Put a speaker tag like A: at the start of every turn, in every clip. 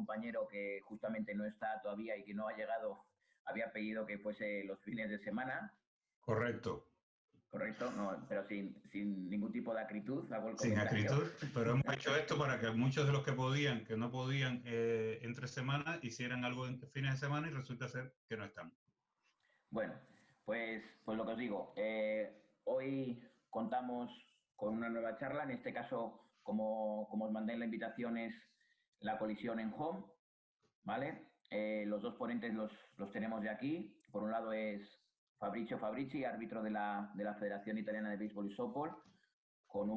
A: compañero que justamente no está todavía y que no ha llegado, había pedido que fuese los fines de semana.
B: Correcto.
A: Correcto, no, pero sin ningún tipo de acritud, hago el
B: Sin
A: comentario.
B: acritud, pero hemos hecho esto para que muchos de los que no podían entre semanas, hicieran algo en fines de semana y resulta ser que no están.
A: Bueno, pues lo que os digo, hoy contamos con una nueva charla, en este caso, como os mandé en la invitación, es la colisión en home, ¿vale? Los dos ponentes los tenemos de aquí. Por un lado es Fabrizio Fabrici, árbitro de la Federación Italiana de Béisbol y Softball, con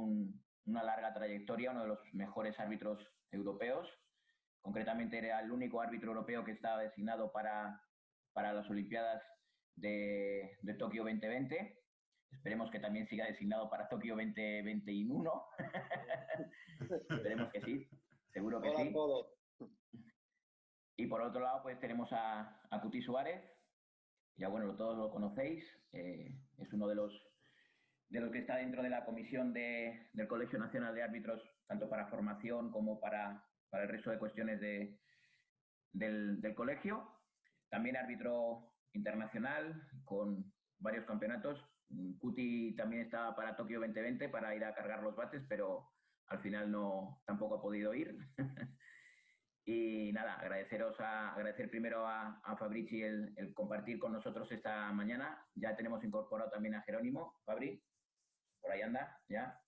A: una larga trayectoria, uno de los mejores árbitros europeos. Concretamente era el único árbitro europeo que estaba designado para las Olimpiadas de Tokio 2020. Esperemos que también siga designado para Tokio 2021. Esperemos que sí, seguro que
C: Hola
A: sí.
C: a todos.
A: Y por otro lado, pues tenemos a Cuti Suárez. Ya bueno, todos lo conocéis. Es uno de los que está dentro de la comisión del Colegio Nacional de Árbitros, tanto para formación como para el resto de cuestiones del colegio. También árbitro internacional con varios campeonatos. Cuti también estaba para Tokio 2020 para ir a cargar los bates, pero al final tampoco ha podido ir. Y nada, agradecer primero a Fabrici el compartir con nosotros esta mañana. Ya tenemos incorporado también a Jerónimo. Fabri, por ahí anda, ya.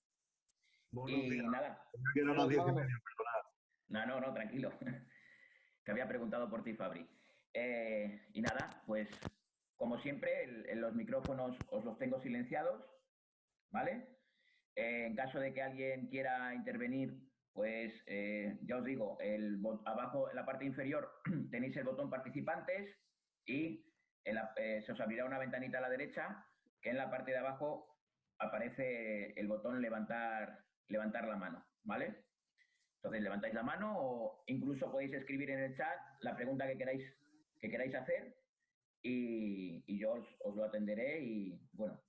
D: Buenos días.
A: Nada.
D: Que eran las 10:30, perdonad.
A: No, tranquilo. Te había preguntado por ti, Fabri. Y nada, pues como siempre, los micrófonos os los tengo silenciados, ¿vale? En caso de que alguien quiera intervenir, pues ya os digo, abajo en la parte inferior tenéis el botón participantes y se os abrirá una ventanita a la derecha que en la parte de abajo aparece el botón levantar la mano, ¿vale? Entonces levantáis la mano o incluso podéis escribir en el chat la pregunta que queráis hacer y yo os lo atenderé y bueno,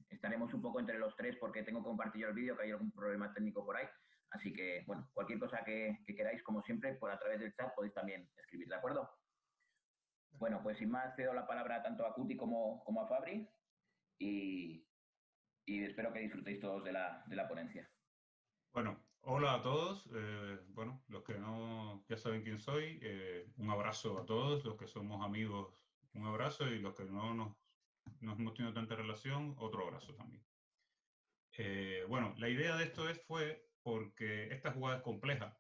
A: estaremos un poco entre los tres porque tengo que compartir yo el vídeo, que hay algún problema técnico por ahí. Así que, bueno, cualquier cosa que queráis, como siempre, a través del chat podéis también escribir, ¿de acuerdo? Bueno, pues sin más, cedo la palabra tanto a Cuti como a Fabri y espero que disfrutéis todos de la ponencia.
B: Bueno, hola a todos. Bueno, los que no ya saben quién soy, un abrazo a todos, los que somos amigos, un abrazo, y los que no nos hemos tenido tanta relación, otro abrazo también. Bueno, la idea de esto fue porque esta jugada es compleja.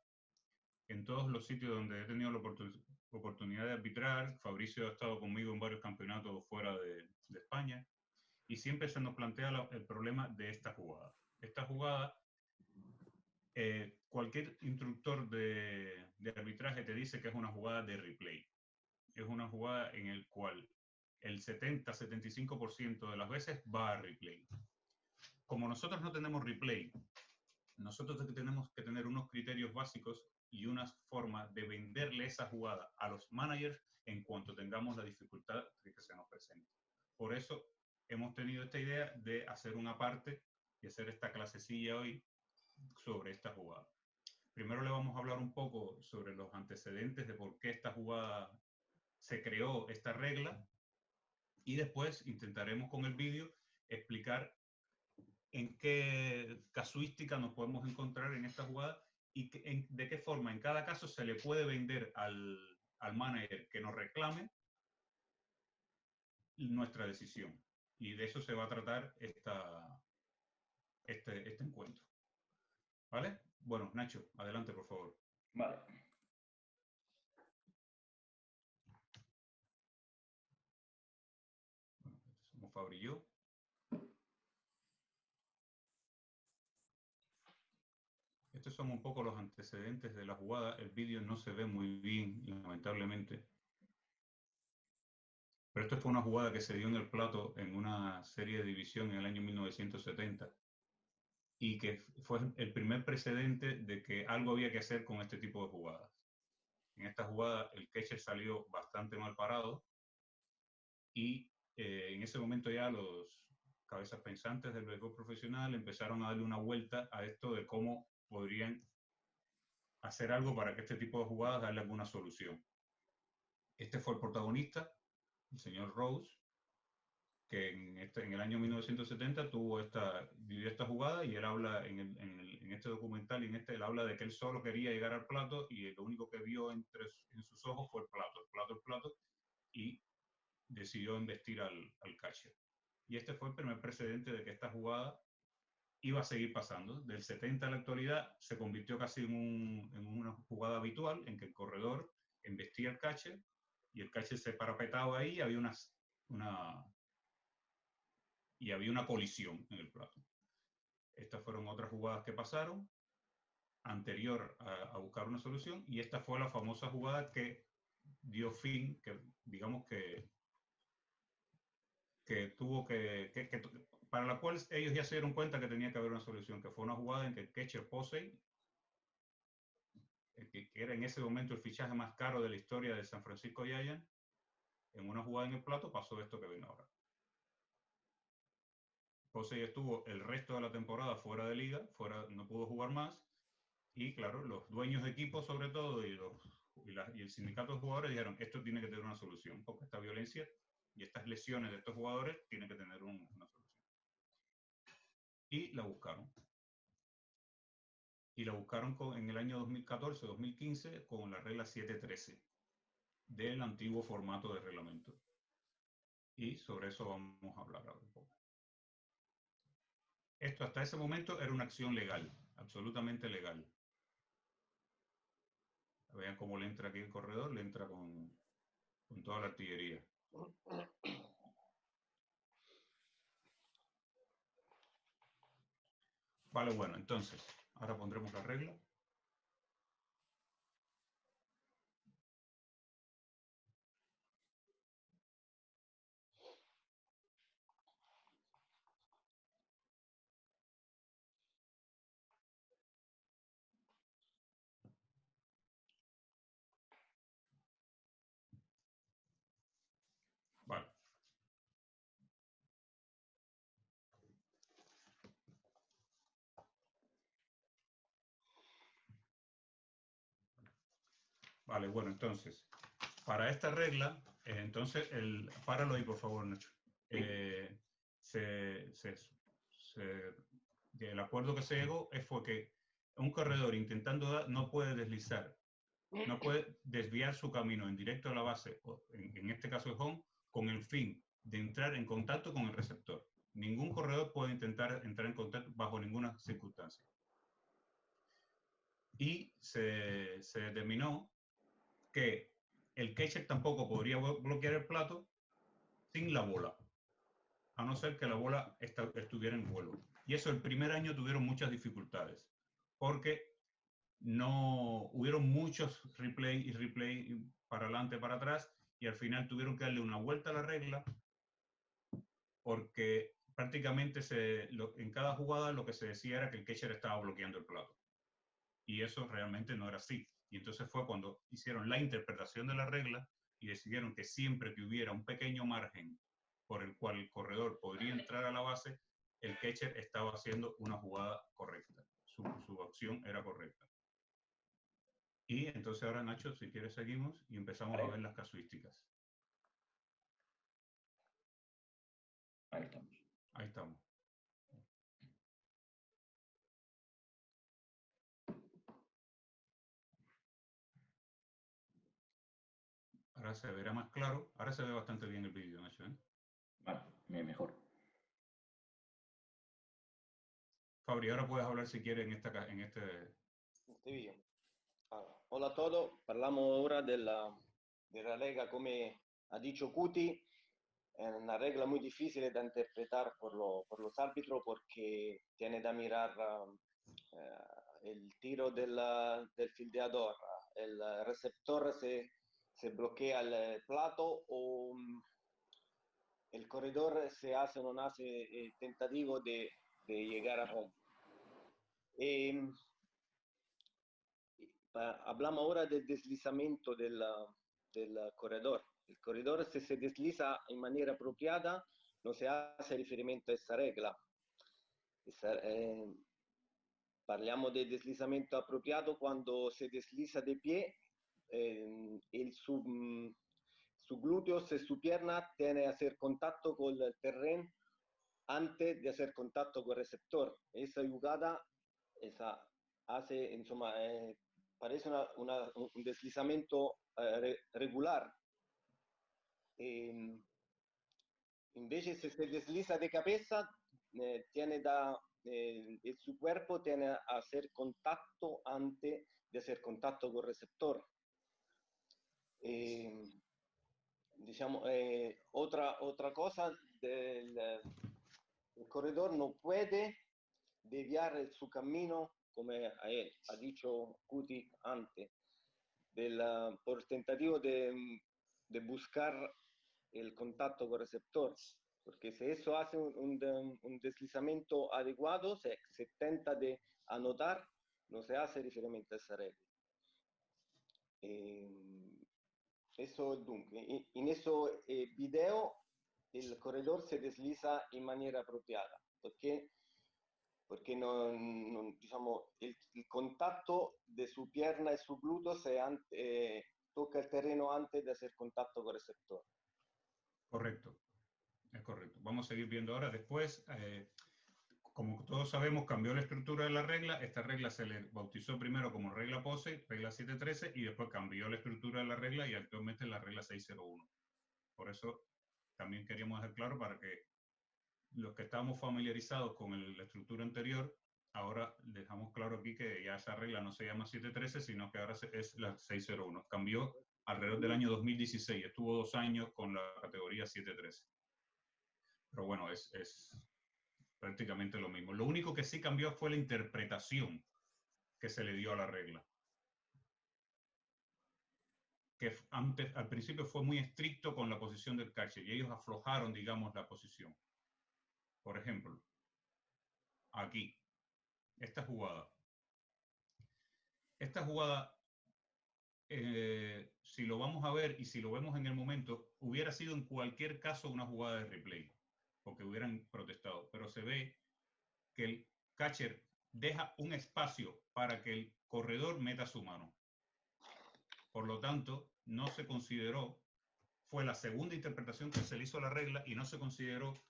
B: En todos los sitios donde he tenido la oportunidad de arbitrar, Fabricio ha estado conmigo en varios campeonatos fuera de España, y siempre se nos plantea el problema de esta jugada. Esta jugada, cualquier instructor de arbitraje te dice que es una jugada de replay. Es una jugada en el cual el 70-75% de las veces va a replay. Como nosotros no tenemos replay, nosotros tenemos que tener unos criterios básicos y unas formas de venderle esa jugada a los managers en cuanto tengamos la dificultad de que se nos presente. Por eso hemos tenido esta idea de hacer una parte y hacer esta clasecilla hoy sobre esta jugada. Primero le vamos a hablar un poco sobre los antecedentes de por qué esta jugada se creó, esta regla, y después intentaremos con el vídeo explicar en qué casuística nos podemos encontrar en esta jugada y de qué forma en cada caso se le puede vender al manager que nos reclame nuestra decisión. Y de eso se va a tratar este encuentro. ¿Vale? Bueno, Nacho, adelante, por favor.
A: Vale.
B: Bueno, somos Fabri y yo. Estos son un poco los antecedentes de la jugada. El vídeo no se ve muy bien, lamentablemente. Pero esto fue una jugada que se dio en el plato en una serie de división en el año 1970 y que fue el primer precedente de que algo había que hacer con este tipo de jugadas. En esta jugada el catcher salió bastante mal parado y en ese momento ya los cabezas pensantes del béisbol profesional empezaron a darle una vuelta a esto de cómo podrían hacer algo para que este tipo de jugadas darle alguna solución. Este fue el protagonista, el señor Rose, que en el año 1970 vivió esta jugada, y él habla en este documental, y él habla de que él solo quería llegar al plato y lo único que vio en sus ojos fue el plato, y decidió embestir al catcher. Y este fue el primer precedente de que esta jugada iba a seguir pasando. Del 70 a la actualidad se convirtió casi en una jugada habitual en que el corredor embestía al catcher y el catcher se parapetaba ahí y había una colisión en el plato. Estas fueron otras jugadas que pasaron anterior a buscar una solución, y esta fue la famosa jugada que dio fin, que digamos que tuvo para la cual ellos ya se dieron cuenta que tenía que haber una solución, que fue una jugada en que el catcher Posey, que era en ese momento el fichaje más caro de la historia de San Francisco Giants, en una jugada en el plato pasó esto que ven ahora. Posey estuvo el resto de la temporada fuera de liga, no pudo jugar más, y claro, los dueños de equipo sobre todo y el sindicato de jugadores dijeron, esto tiene que tener una solución, porque esta violencia y estas lesiones de estos jugadores tienen que tener una solución. Y la buscaron. Y la buscaron en el año 2014-2015 con la regla 713 del antiguo formato de reglamento. Y sobre eso vamos a hablar ahora un poco. Esto hasta ese momento era una acción legal, absolutamente legal. Vean cómo le entra aquí el corredor, le entra con toda la artillería. Vale, bueno, entonces, ahora pondremos la regla. Vale. Vale, bueno, entonces, para esta regla, entonces, páralo ahí, por favor, Nacho. El acuerdo que se llegó fue que un corredor intentando dar no puede deslizar, no puede desviar su camino en directo a la base, en este caso es home, con el fin de entrar en contacto con el receptor. Ningún corredor puede intentar entrar en contacto bajo ninguna circunstancia. Y se determinó que el catcher tampoco podría bloquear el plato sin la bola, a no ser que la bola estuviera en vuelo. Y eso el primer año tuvieron muchas dificultades, porque no hubieron muchos replay para adelante, para atrás, y al final tuvieron que darle una vuelta a la regla, porque prácticamente en cada jugada lo que se decía era que el catcher estaba bloqueando el plato. Y eso realmente no era así. Y entonces fue cuando hicieron la interpretación de la regla y decidieron que siempre que hubiera un pequeño margen por el cual el corredor podría entrar a la base, el catcher estaba haciendo una jugada correcta. Su acción era correcta. Y entonces ahora, Nacho, si quieres seguimos y empezamos a ver las casuísticas.
A: Ahí estamos.
B: Ahí estamos. Ahora se verá más claro. Ahora se ve bastante bien el vídeo, Nacho, ¿eh?
A: Vale, mejor.
B: Fabri, ahora puedes hablar si quieres en este
D: video. Hola a todos, parliamo ora della regola, come ha dicho Cuti, è una regola muy difícil de interpretar por los árbitros porque tiene que mirar el tiro del fildeador, el receptor se bloquea el plato o el corredor se hace o no hace el tentativo de llegar a home. Hablamos ahora del deslizamiento del corredor. El corredor, si se desliza en manera apropiada, no se hace referimiento a esta regla. parliamo del deslizamento appropriato quando si desliza de pie, su glúteos e su pierna tiene que hacer contacto con el terreno antes de hacer contacto con el receptor. Esa jugada hace, insomma, parece un deslizamiento regular. Invece se se desliza de cabeza, su cuerpo tiene que hacer contacto antes de hacer contacto con el receptor. Diciamo, otra cosa, el corredor no puede desviar su camino, como ha dicho Cuti antes, por tentativo de buscar el contacto con el receptor. Porque si eso hace un deslizamiento adecuado, se intenta de anotar, no se hace referimiento a esa regla. Eso dunque, in questo video il corredor se desliza in maniera appropriata, perché diciamo, il contatto de su pierna e su glúteo toca el terreno antes de hacer contacto con el receptor.
B: Correcto, es correcto. Vamos a seguir viendo ahora. Después, como todos sabemos, cambió la estructura de la regla. Esta regla se le bautizó primero como regla POSEI, regla 713, y después cambió la estructura de la regla y actualmente es la regla 601. Por eso también queríamos dejar claro para que los que estamos familiarizados con la estructura anterior, ahora dejamos claro aquí que ya esa regla no se llama 713, sino que ahora es la 601. Cambió alrededor del año 2016, estuvo 2 años con la categoría 713. Pero bueno, es prácticamente lo mismo. Lo único que sí cambió fue la interpretación que se le dio a la regla. Que antes, al principio fue muy estricto con la posición del catcher y ellos aflojaron, digamos, la posición. Por ejemplo, aquí, esta jugada. Esta jugada, si lo vamos a ver y si lo vemos en el momento, hubiera sido en cualquier caso una jugada de replay, porque hubieran protestado. Pero se ve que el catcher deja un espacio para que el corredor meta su mano. Por lo tanto, no se consideró, fue la segunda interpretación que se le hizo a la regla y no se consideró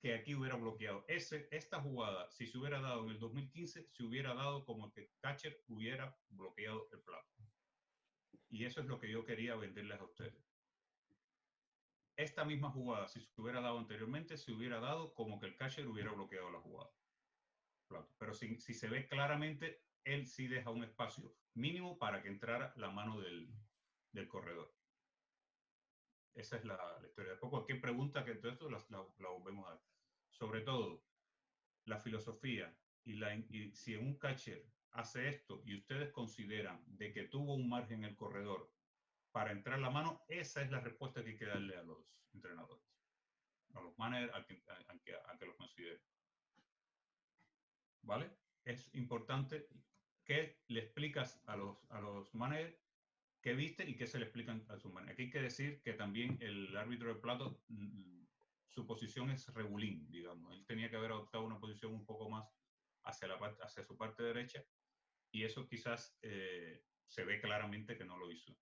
B: que aquí hubiera bloqueado. Esta jugada, si se hubiera dado en el 2015, se hubiera dado como que catcher hubiera bloqueado el plato. Y eso es lo que yo quería venderles a ustedes. Esta misma jugada, si se hubiera dado anteriormente, se hubiera dado como que el catcher hubiera bloqueado la jugada. Pero si se ve claramente, él sí deja un espacio mínimo para que entrara la mano del corredor. Esa es la historia. Después cualquier pregunta que todo esto la volvemos a ver. Sobre todo, la filosofía y si un catcher hace esto y ustedes consideran de que tuvo un margen en el corredor para entrar la mano, esa es la respuesta que hay que darle a los entrenadores, a los managers, a que los consideren. ¿Vale? Es importante que le explicas a los managers qué viste y qué se le explican a sus managers. Aquí hay que decir que también el árbitro del plato, su posición es regulín, digamos. Él tenía que haber adoptado una posición un poco más hacia su parte derecha y eso quizás se ve claramente que no lo hizo.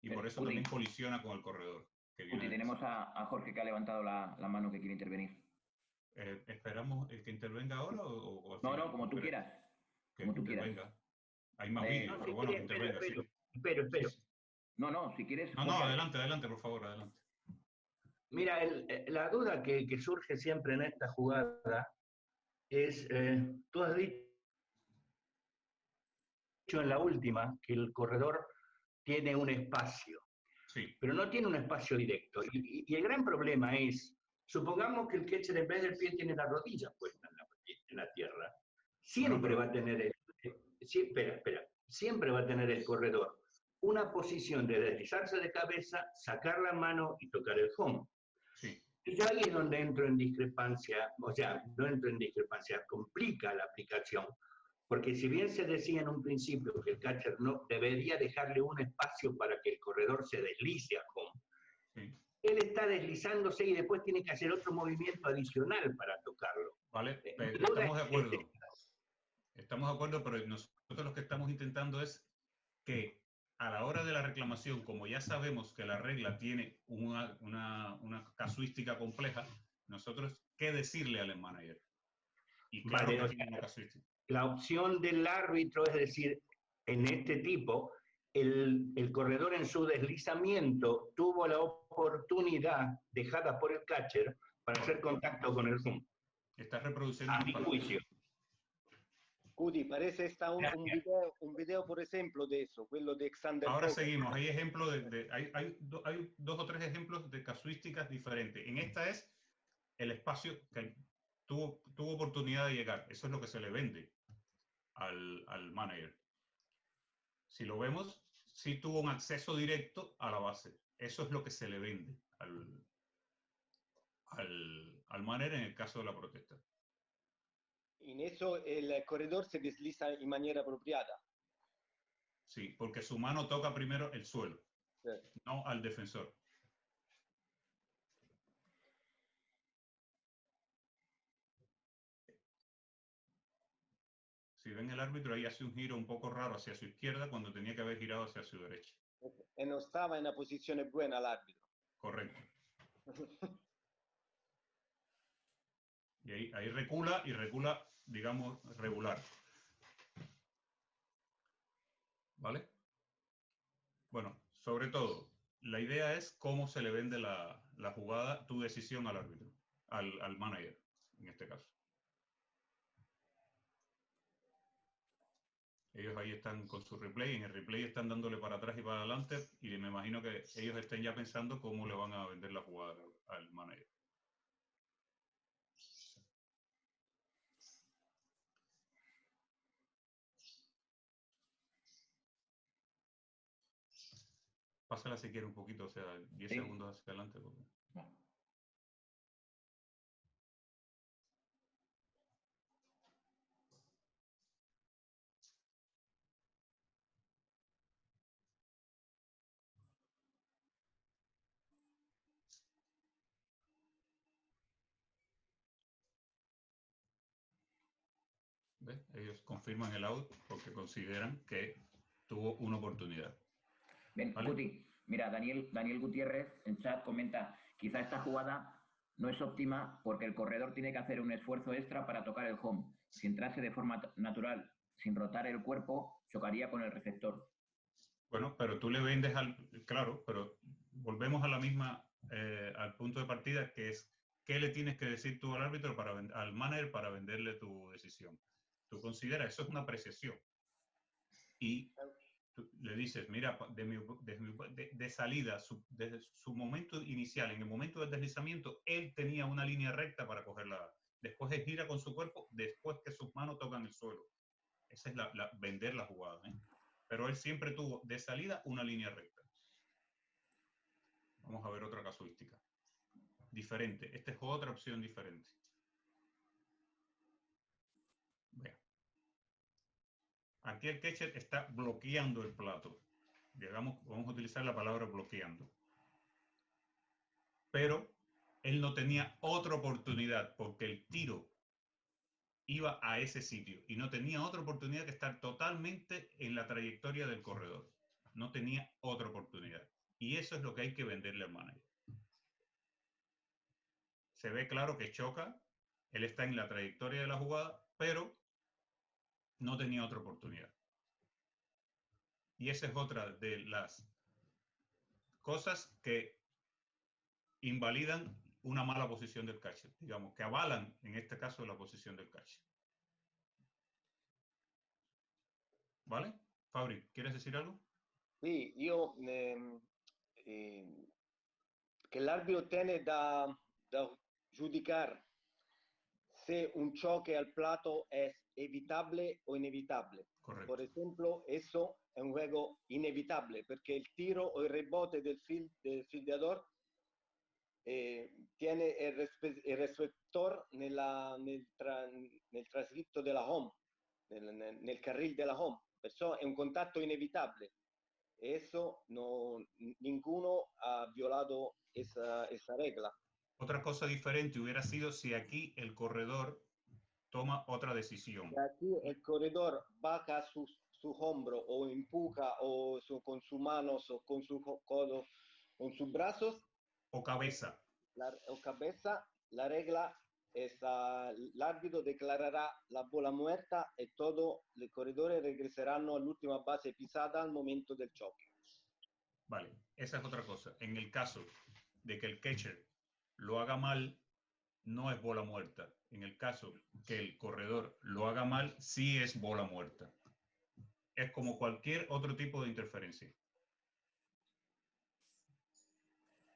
B: Y por eso también colisiona con el corredor.
A: Cuti, tenemos a Jorge que ha levantado la mano que quiere intervenir.
B: ¿Esperamos que intervenga ahora o
A: no, como tú quieras.
B: Como tú intervenga. Hay más vídeos, pero bueno, que intervenga.
C: Espero.
A: No, si quieres...
B: No, adelante, por favor, adelante.
C: Mira, la duda que surge siempre en esta jugada es, tú has dicho en la última que el corredor tiene un espacio,
B: sí,
C: pero no tiene un espacio directo. Y el gran problema es, supongamos que el catcher en vez del pie tiene la rodilla puesta en la tierra, siempre va a tener siempre va a tener el corredor una posición de deslizarse de cabeza, sacar la mano y tocar el home.
B: sí.
C: Y ahí es donde entro en discrepancia, o sea, no entro en discrepancia, complica la aplicación, porque si bien se decía en un principio que el catcher no debería dejarle un espacio para que el corredor se deslice a home, sí, él está deslizándose y después tiene que hacer otro movimiento adicional para tocarlo.
B: Vale, estamos de acuerdo. Estamos de acuerdo, pero nosotros lo que estamos intentando es que a la hora de la reclamación, como ya sabemos que la regla tiene una casuística compleja, nosotros, ¿qué decirle al manager? Y claro
C: Vale,
B: que tiene una casuística.
C: la opción del árbitro es decir, en este tipo, el corredor en su deslizamiento tuvo la oportunidad dejada por el catcher para hacer contacto con el home.
B: Estás reproduciendo
C: A
B: mis
C: mi
B: palabras.
C: juicio.
D: Cuti, parece está un video, por ejemplo, de eso, quello de Xander
B: Ahora
D: Bogaerts.
B: seguimos. Hay ejemplos hay 2 o 3 ejemplos de casuísticas diferentes. En esta es el espacio que tuvo oportunidad de llegar. Eso es lo que se le vende al manager. Si lo vemos, sí tuvo un acceso directo a la base. Eso es lo que se le vende al manager en el caso de la protesta.
D: En eso el corredor se desliza en manera apropiada.
B: Sí, porque su mano toca primero el suelo,
D: Sí.
B: no al defensor. Si ven el árbitro, ahí hace un giro un poco raro hacia su izquierda cuando tenía que haber girado hacia su derecha.
D: E non stava in una posizione buona l'arbitro.
B: Correcto. Y ahí recula y recula, digamos, regular. ¿Vale? Bueno, sobre todo, la idea es cómo se le vende la jugada, tu decisión al árbitro, al manager, en este caso. Ellos ahí están con su replay, en el replay están dándole para atrás y para adelante, y me imagino que ellos estén ya pensando cómo le van a vender la jugada al manager. Pásala si quiere un poquito, o sea, 10
A: Sí.
B: segundos hacia adelante. Porque... ¿Ves? Ellos confirman el out porque consideran que tuvo una oportunidad.
A: Ven,
B: ¿Vale?
A: Guti, mira, Daniel Gutiérrez en chat comenta, quizá esta jugada no es óptima porque el corredor tiene que hacer un esfuerzo extra para tocar el home. Si entrase de forma natural, sin rotar el cuerpo, chocaría con el receptor.
B: Bueno, pero tú le vendes claro, pero volvemos a la misma, al punto de partida, que es qué le tienes que decir tú al árbitro, al manager, para venderle tu decisión. Tú consideras, eso es una apreciación. Y tú le dices, mira, de salida, desde su momento inicial, en el momento del deslizamiento, él tenía una línea recta para cogerla. Después él gira con su cuerpo, después que sus manos tocan el suelo. Esa es vender la jugada, ¿eh? Pero él siempre tuvo de salida una línea recta. Vamos a ver otra casuística. Diferente. Esta es otra opción diferente. Vean. Aquí el catcher está bloqueando el plato. Vamos a utilizar la palabra bloqueando. Pero él no tenía otra oportunidad porque el tiro iba a ese sitio y no tenía otra oportunidad que estar totalmente en la trayectoria del corredor. No tenía otra oportunidad. Y eso es lo que hay que venderle al manager. Se ve claro que choca, él está en la trayectoria de la jugada, pero no tenía otra oportunidad. Y esa es otra de las cosas que invalidan una mala posición del catcher, digamos, que avalan en este caso la posición del catcher. ¿Vale? Fabri, ¿quieres decir algo?
D: Sì, io che l'arbitro tiene da giudicare se un choque al plato es evitable o inevitable.
B: Correcto.
D: Por ejemplo, eso es un juego inevitable porque el tiro o el rebote del fildeador tiene el receptor nel trascritto della home, nel carril della home, perciò è un contatto inevitabile. Eso ninguno ha violado esa regla.
B: Otra cosa diferente hubiera sido si aquí el corredor toma otra decisión.
D: Y aquí el corredor baja su hombro o empuja con sus manos o con sus codos, con sus brazos
B: O cabeza.
D: o cabeza, la regla es el árbitro declarará la bola muerta y todos los corredores regresarán a la última base pisada al momento del choque.
B: Vale, esa es otra cosa. En el caso de que el catcher lo haga mal, no es bola muerta. En el caso que el corredor lo haga mal, sí es bola muerta. Es como cualquier otro tipo de interferencia.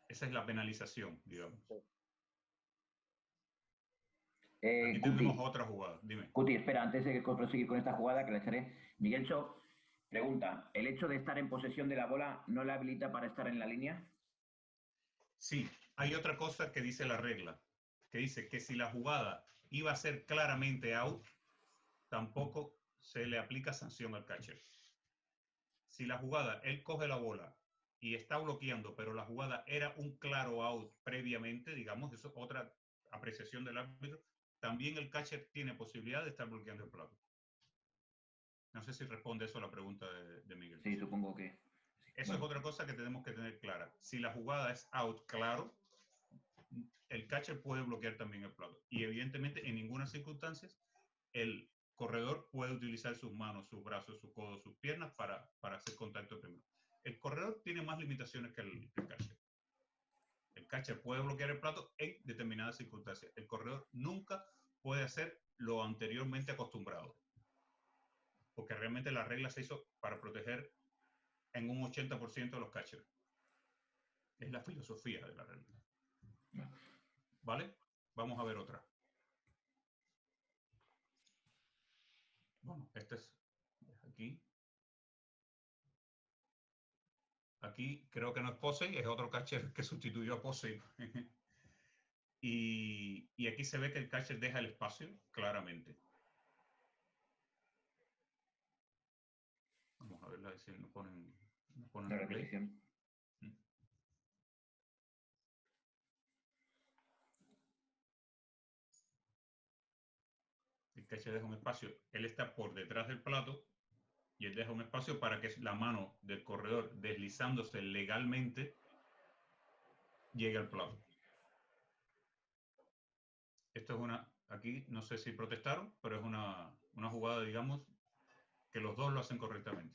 B: Esa es la penalización, digamos. Aquí tenemos otra jugada. Dime.
A: Cuti, espera, antes de proseguir con esta jugada que la echaré, Miguel Cho pregunta, ¿el hecho de estar en posesión de la bola no le habilita para estar en la línea?
B: Sí, hay otra cosa que dice la regla, que dice que si la jugada iba a ser claramente out, tampoco se le aplica sanción al catcher. Si la jugada, él coge la bola y está bloqueando, pero la jugada era un claro out previamente, digamos, eso es otra apreciación del árbitro, también el catcher tiene posibilidad de estar bloqueando el plato. No sé si responde eso a la pregunta de Miguel.
A: Sí, supongo que...
B: Eso es otra cosa que tenemos que tener clara. Si la jugada es out claro, el catcher puede bloquear también el plato. Y evidentemente en ninguna circunstancia el corredor puede utilizar sus manos, sus brazos, sus codos, sus piernas para hacer contacto primero. El corredor tiene más limitaciones que el catcher. El catcher puede bloquear el plato en determinadas circunstancias. El corredor nunca puede hacer lo anteriormente acostumbrado. Porque realmente la regla se hizo para proteger en un 80% de los catchers. Es la filosofía de la regla. ¿Vale? Vamos a ver otra. Bueno, este es aquí. Aquí creo que no es Posey, es otro catcher que sustituyó a Posey. y aquí se ve que el catcher deja el espacio claramente. Vamos a ver si nos ponen
A: la
B: replay.
A: repetición.
B: El catcher deja un espacio. Él está por detrás del plato y él deja un espacio para que la mano del corredor deslizándose legalmente llegue al plato. Esto es aquí no sé si protestaron, pero es una jugada, digamos, que los dos lo hacen correctamente.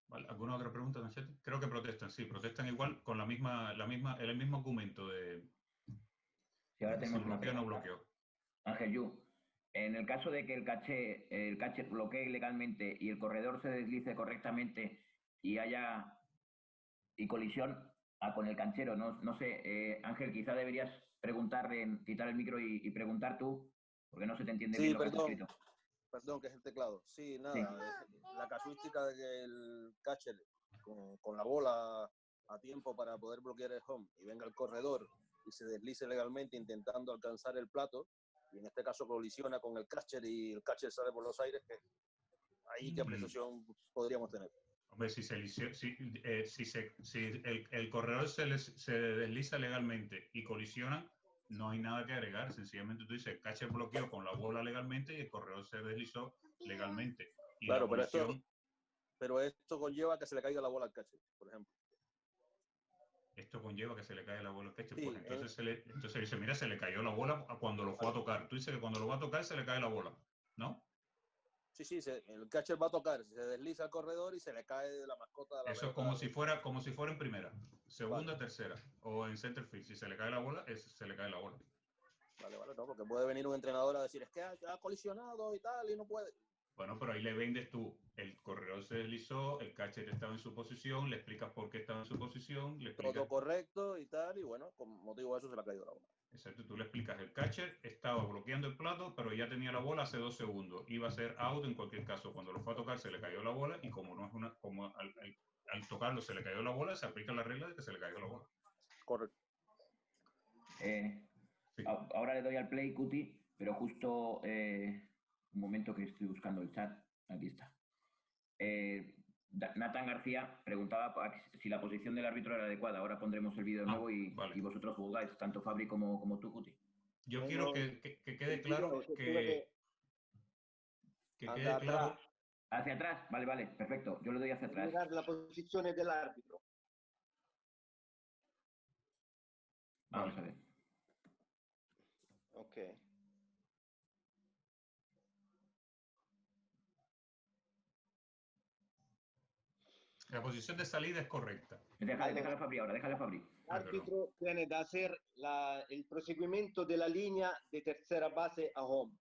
B: ¿Vale? ¿Alguna otra pregunta, Nachete? Creo que protestan, sí, protestan igual con el mismo argumento de
A: Sí, ahora tenemos
B: si
A: una
B: bloqueo o no
A: pregunta.
B: bloqueo.
A: Ángel Yu, en el caso de que el catcher bloquee ilegalmente y el corredor se deslice correctamente y haya colisión con el canchero, no sé, Ángel, quizá deberías preguntarle, quitar el micro y preguntar tú, porque no se te entiende bien lo que has escrito.
E: Perdón, que es el teclado. Sí, nada, la casuística de que el catcher con la bola a tiempo para poder bloquear el home y venga el corredor y se deslice legalmente intentando alcanzar el plato, y en este caso colisiona con el catcher y el catcher sale por los aires, que ahí qué apreciación podríamos tener.
B: Hombre, si el corredor se desliza legalmente y colisionan, no hay nada que agregar. Sencillamente tú dices, el catcher bloqueó con la bola legalmente y el corredor se deslizó legalmente. Y
E: claro,
B: la colisión,
E: pero esto conlleva que se le caiga la bola al catcher, por ejemplo.
B: Esto conlleva que se le caiga la bola al catcher.
E: Sí,
B: pues entonces dice, mira, se le cayó la bola cuando lo fue a tocar. Tú dices que cuando lo va a tocar se le cae la bola, ¿no?
E: Sí, el catcher va a tocar, se desliza al corredor y se le cae la mascota de la
B: Eso es como si fuera en primera, segunda, tercera o en center field. Si se le cae la bola, se le cae la bola.
E: Vale, no, porque puede venir un entrenador a decir, es que ha colisionado y tal y no puede.
B: Bueno, pero ahí le vendes tú. El corredor se deslizó, el catcher estaba en su posición, le explicas por qué estaba en su posición.
E: Todo correcto y tal, y bueno, con motivo de eso se le ha caído la bola.
B: Exacto, tú le explicas, el catcher estaba bloqueando el plato, pero ya tenía la bola hace 2 segundos. Iba a ser out en cualquier caso. Cuando lo fue a tocar se le cayó la bola y como no es como al tocarlo se le cayó la bola, se aplica la regla de que se le cayó la bola.
E: Correcto.
A: Sí. Ahora le doy al play, Cuti, pero justo un momento que estoy buscando el chat. Aquí está. Nathan García preguntaba si la posición del árbitro era adecuada. Ahora pondremos el vídeo nuevo y vosotros juzgáis, tanto Fabri como tú, Cuti.
B: Yo quiero que quede claro que quede claro.
A: Hacia atrás, vale, perfecto. Yo le doy hacia atrás.
D: Mirar la posición del árbitro.
A: Vamos a ver.
D: Ok.
B: La posición de salida es correcta.
A: Déjale Fabri ahora, déjale Fabri.
D: L'arbitro tiene da hacer el proseguimiento de la línea de tercera base a home,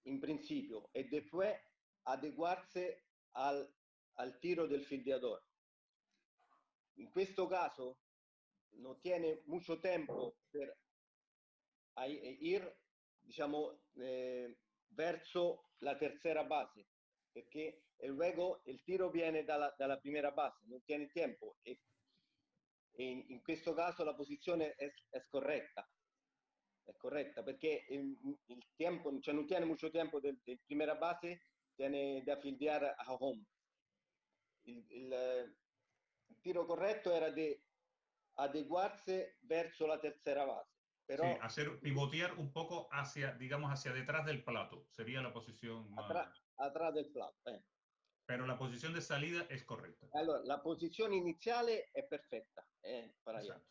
D: en principio, y después adeguarse al tiro del fildeador. En questo caso, no tiene mucho tiempo per ir, diciamo, verso la tercera base, perché luego el tiro viene dalla primera base, non tiene tiempo. E in questo caso la posizione è corretta. È corretta perché il tiempo, cioè non tiene mucho tiempo del primera base, tiene da fildear a home. Il tiro corretto era di adeguarse verso la tercera base. Pero,
B: sí, pivotear un poco hacia, digamos, hacia detrás del plato. Sería la posición más...
D: atrás del plato.
B: Pero la posición de salida es correcta.
D: Allora, la posizione iniziale è perfetta. Para allá.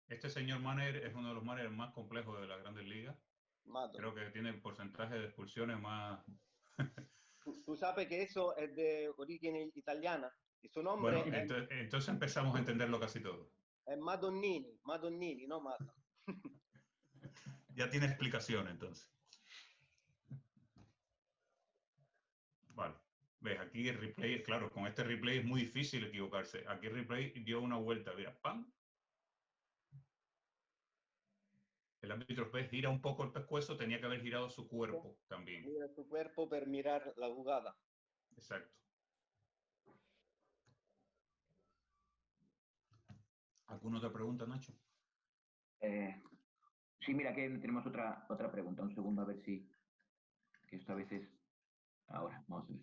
B: Este señor manager es uno de los managers más complejos de las Grandes Ligas. Creo que tiene el porcentaje de expulsiones más...
D: ¿Tú sabes que eso es de origen italiana? Y su nombre
B: bueno, entonces empezamos a entenderlo casi todo.
D: Es Madonnini, no Mata.
B: Ya tiene explicación entonces. Vale. Ves, aquí el replay, claro, con este replay es muy difícil equivocarse. Aquí el replay dio una vuelta, mira, ¡pam! El árbitro gira un poco el pescuezo, tenía que haber girado su cuerpo también.
D: Gira su cuerpo para mirar la jugada.
B: Exacto. ¿Alguna otra pregunta, Nacho?
A: Sí, mira, que tenemos otra pregunta. Un segundo, a ver si... Que esto a veces... Ahora, vamos a ver.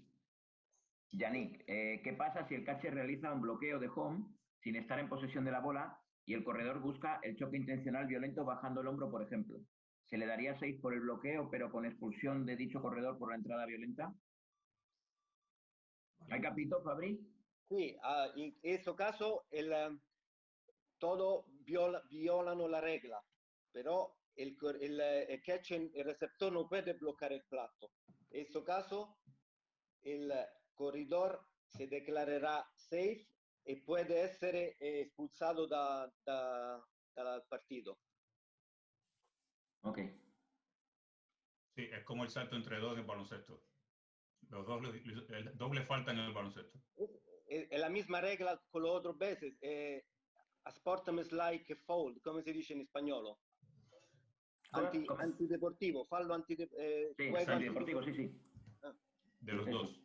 A: Yannick, ¿qué pasa si el catcher realiza un bloqueo de home sin estar en posesión de la bola y el corredor busca el choque intencional violento bajando el hombro, por ejemplo? ¿Se le daría 6 por el bloqueo, pero con expulsión de dicho corredor por la entrada violenta? ¿Hay capito, Fabri?
D: Sí, en ese caso todo violano la regla, pero el catcher, el receptor no puede bloquear el plato. En ese caso, el corredor se declarará safe y puede ser expulsado del partido.
A: Ok.
B: Sí, es como el salto entre dos en el baloncesto. El doble falta en el baloncesto.
D: Es la misma regla con los otros veces. A sportsmanlike foul, ¿cómo se dice en español? Antideportivo, fallo antideportivo.
A: Sí, antideportivo, sí.
B: De los dos.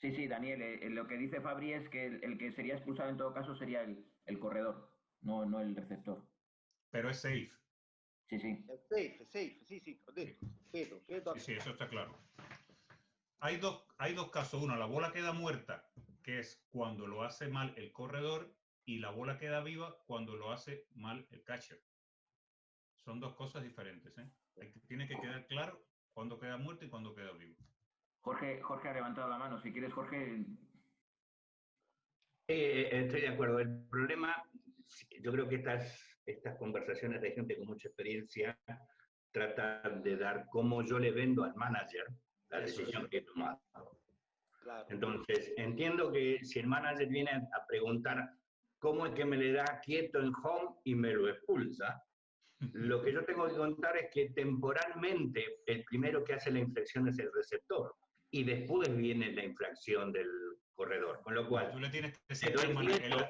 A: Sí, Daniel, lo que dice Fabri es que el que sería expulsado en todo caso sería el corredor, no el receptor.
B: Pero es safe.
A: Sí.
D: Es safe, sí, ho detto.
B: Sí, eso está claro. Hay dos casos. Uno, la bola queda muerta, que es cuando lo hace mal el corredor, y la bola queda viva cuando lo hace mal el catcher. Son dos cosas diferentes, ¿eh? Tiene que quedar claro cuándo queda muerto y cuándo queda vivo.
A: Jorge ha levantado la mano. Si quieres, Jorge...
C: Estoy de acuerdo. El problema, yo creo que estas conversaciones de gente con mucha experiencia tratan de dar cómo yo le vendo al manager la decisión que he tomado. Claro. Entonces, entiendo que si el manager viene a preguntar cómo es que me le da quieto en home y me lo expulsa, lo que yo tengo que contar es que temporalmente el primero que hace la infracción es el receptor y después viene la infracción del corredor, con lo cual...
B: Tú le tienes que decir,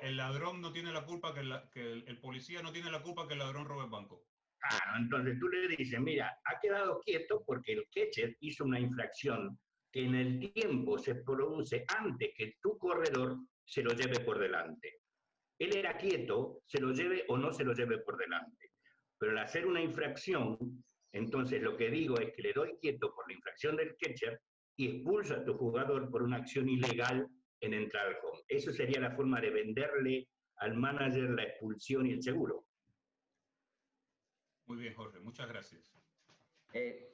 B: el ladrón no tiene la culpa, el policía no tiene la culpa que el ladrón robe el banco.
C: Claro, entonces tú le dices, mira, ha quedado quieto porque el catcher hizo una infracción que en el tiempo se produce antes que tu corredor se lo lleve por delante. Él era quieto, se lo lleve o no se lo lleve por delante. Pero al hacer una infracción, Entonces lo que digo es que le doy quieto por la infracción del catcher y expulso a tu jugador por una acción ilegal en entrar al home. Eso sería la forma de venderle al manager la expulsión y el seguro.
B: Muy bien, Jorge, muchas gracias.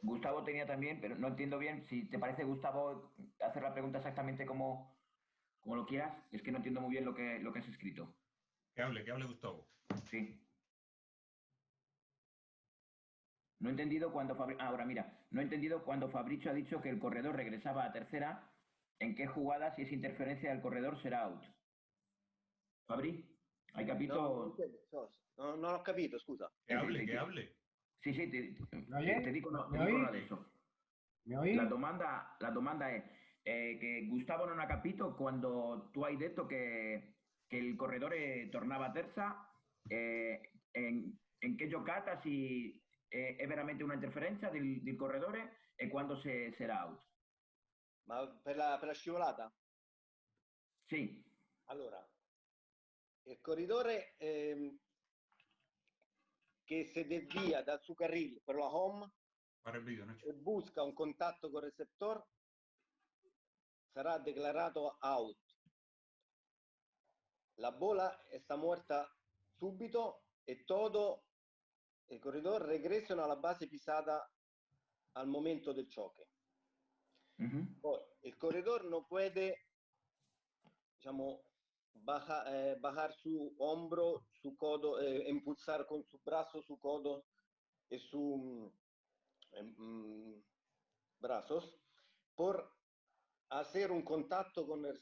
A: Gustavo tenía también, pero no entiendo bien. Si te parece, Gustavo, hacer la pregunta exactamente como lo quieras. Es que no entiendo muy bien lo que has escrito.
B: Que hable Gustavo.
A: Sí. No he entendido cuando ahora mira, no he entendido cuando Fabricio ha dicho que el corredor regresaba a tercera. ¿En qué jugada, si es interferencia del corredor, será out? Fabri, hai capito?
D: Non ho capito, scusa.
B: Que hable.
A: Sí, te dico adesso.
F: Mi oí?
A: La domanda è che Gustavo non ha capito quando tu hai detto che il corredore tornava a terza, in che giocata è veramente una interferenza del corredore e quando sarà out?
D: Ma per la scivolata?
A: Sì.
D: Allora, il corridore che se desvía dal su carril per la home e busca un contatto con il receptor sarà declarato out. La bola está muerta subito e todo el corredor regresa a la base pisada al momento del choque. El corredor no puede, digamos, bajar su hombro, su codo, impulsar con su brazo, su codo y su brazos por hacer un contacto con el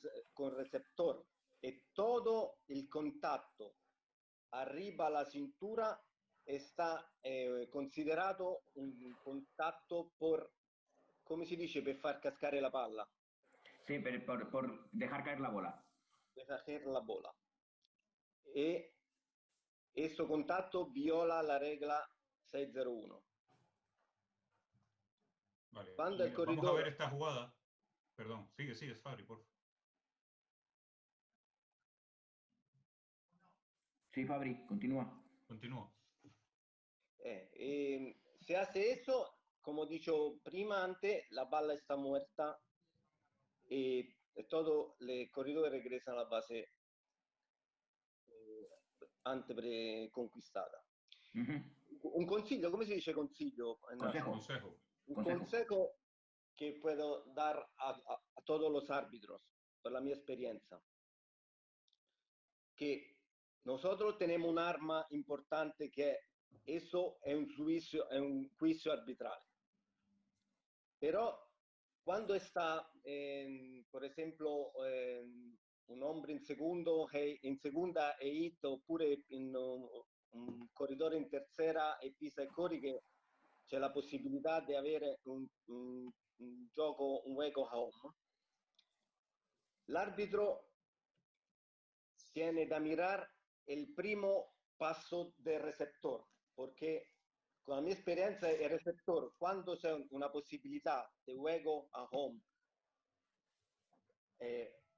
D: receptor, y todo el contacto arriba a la cintura está considerato un contacto por, come si dice, per far cascare la palla.
A: Sí, por dejar caer la bola.
D: Dejar caer la bola. E questo contatto viola la regola 601.
B: Vale.
D: Cuando el corredor...
B: Vamos a ver esta jugada. Perdón, sigue, Fabri, por favor.
A: Sí, Fabri, continúa.
D: Se hace eso, como he dicho prima antes, la palla está muerta y todo el corredor regresa a la base antes preconquistada. Un consiglio, come si dice consiglio?
B: Consejo.
D: Un consejo que puedo dar a todos los árbitros, por la mi experiencia, que nosotros tenemos un arma importante que eso es un juicio arbitral. Pero cuando está, por ejemplo, un hombre en segunda e hit, oppure in un corridore in tercera e pisa e corri, che c'è la possibilità di avere un gioco, un juego home, l'arbitro tiene da mirar el primo paso del receptor, porque con la mi experiencia el receptor, cuando c'è una possibilità de juego a home,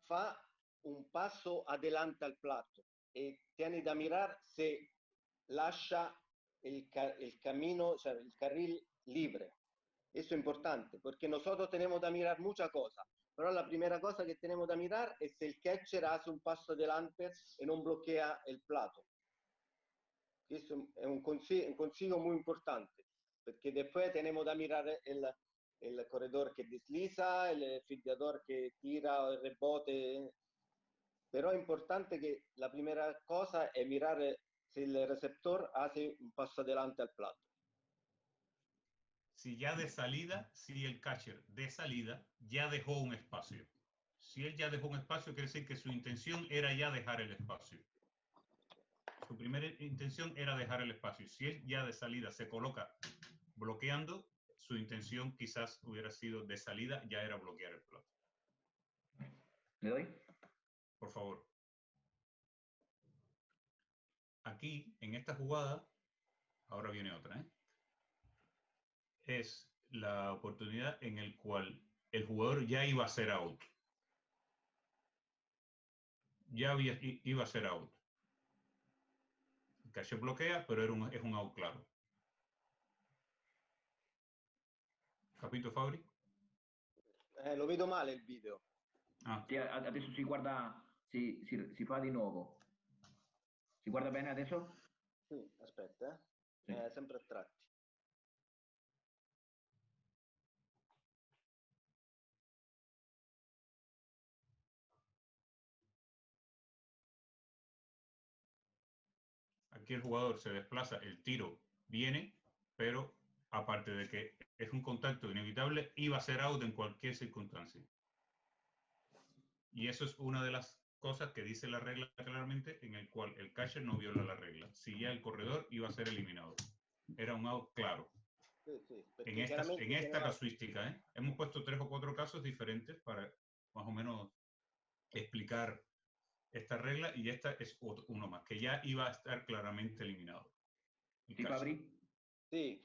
D: fa un passo adelante al plato e tiene da mirar se lascia el camino, o sea, el carril libre. Eso es importante, porque nosotros tenemos da mirar muchas cosas, pero la primera cosa que tenemos da mirar es si el catcher hace un paso adelante y no bloquea el plato. Eso es un consiglio muy importante, porque después tenemos da mirar el corredor que desliza, el fildeador que tira el rebote, pero es importante que la primera cosa es mirar si el receptor hace un paso adelante al plato.
B: Si ya de salida, si el catcher de salida ya dejó un espacio. Si él ya dejó un espacio, quiere decir que su intención era ya dejar el espacio. Su primera intención era dejar el espacio. Si él ya de salida se coloca bloqueando, su intención quizás hubiera sido de salida, ya era bloquear el plato.
A: ¿Le doy?
B: Por favor. Aquí, en esta jugada, ahora viene otra, es la oportunidad en la cual el jugador ya iba a ser out. Iba a ser out. El catcher bloquea, pero es un out claro. Capito, Fabri?
D: Lo vedo male il video.
B: Ah,
A: Sì, adesso si fa di nuovo. Si guarda bene adesso?
D: Sì, aspetta,
A: Sì.
D: sempre a tratti.
B: aquí el jugador se desplaza, el tiro viene, pero aparte de que es un contacto inevitable, iba a ser out en cualquier circunstancia. Y eso es una de las cosas que dice la regla claramente, en el cual el catcher no viola la regla. Si ya el corredor iba a ser eliminado. Era un out claro.
D: Sì, sì,
B: En
D: perché
B: esta
D: chiaramente
B: casuística, ¿eh? Hemos puesto 3 o 4 casos diferentes para más o menos explicar esta regla, y esta es uno más, que ya iba a estar claramente eliminado. El
A: Sì,
B: catcher.
A: Fabri?
D: sì,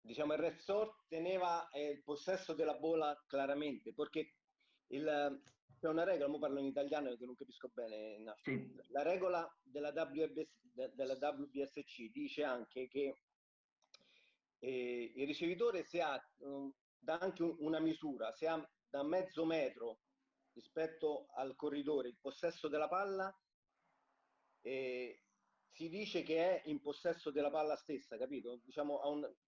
D: diciamo il Red Sox teneva il possesso della bola claramente, perché c'è una regola, ora parlo in italiano che non capisco bene, Nacho.
A: Sì.
D: La regola della WBSC dice anche che il ricevitore se ha dà anche una misura, se ha da mezzo metro rispetto al corridore il possesso della palla, si dice che è in possesso della palla stessa, capito? Diciamo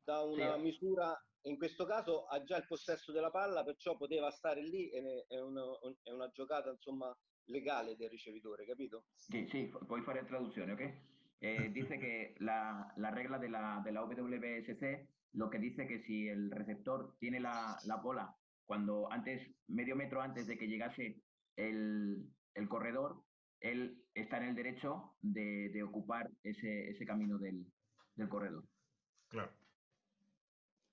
D: da una
A: Sì.
D: misura, in questo caso ha già il possesso della palla, perciò poteva stare lì, è una giocata insomma legale del ricevitore, capito?
A: Sì, sì, puoi fare traduzione, ¿ok? Dice que la regla de la WBSC lo que dice que si el receptor tiene la bola cuando medio metro antes de que llegase el corredor, él está en el derecho de ocupar ese camino del corredor.
B: Claro.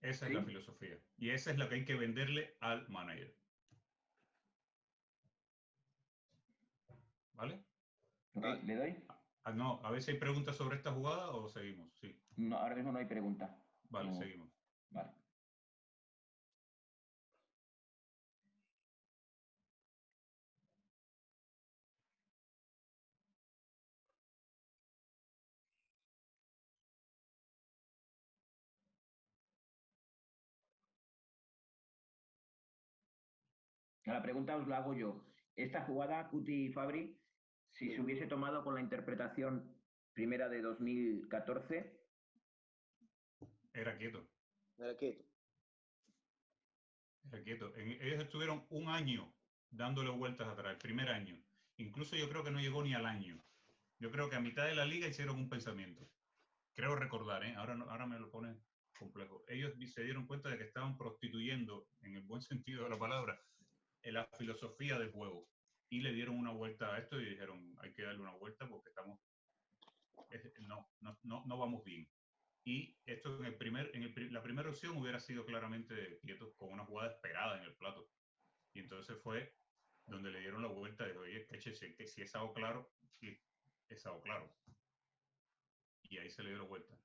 B: Esa es
A: ¿Sí?
B: la filosofía. Y esa es la que hay que venderle al manager. ¿Vale?
A: ¿Ok? ¿Le doy?
B: No, a ver si hay preguntas sobre esta jugada o seguimos. Sí.
A: No, ahora mismo no hay pregunta.
B: Vale,
A: No.
B: seguimos.
A: Vale. La pregunta os la hago yo. Esta jugada, Cuti y Fabri, si
D: Sí.
A: se hubiese tomado con la interpretación primera de 2014,
B: Era quieto.
D: Era quieto.
B: Era quieto. Ellos estuvieron un año dándole vueltas atrás, el primer año. Incluso yo creo que no llegó ni al año. Yo creo que a mitad de la liga hicieron un pensamiento. Creo recordar, ¿eh? Ahora me lo pone complejo. Ellos se dieron cuenta de que estaban prostituyendo, en el buen sentido de la palabra, en la filosofía del juego. Y le dieron una vuelta a esto y dijeron, hay que darle una vuelta porque no vamos bien. Y esto la primera opción hubiera sido claramente quieto, con una jugada esperada en el plato. Y entonces fue donde le dieron la vuelta de, oye, que si es algo claro, sí, es algo claro. Y ahí se le dio la vuelta.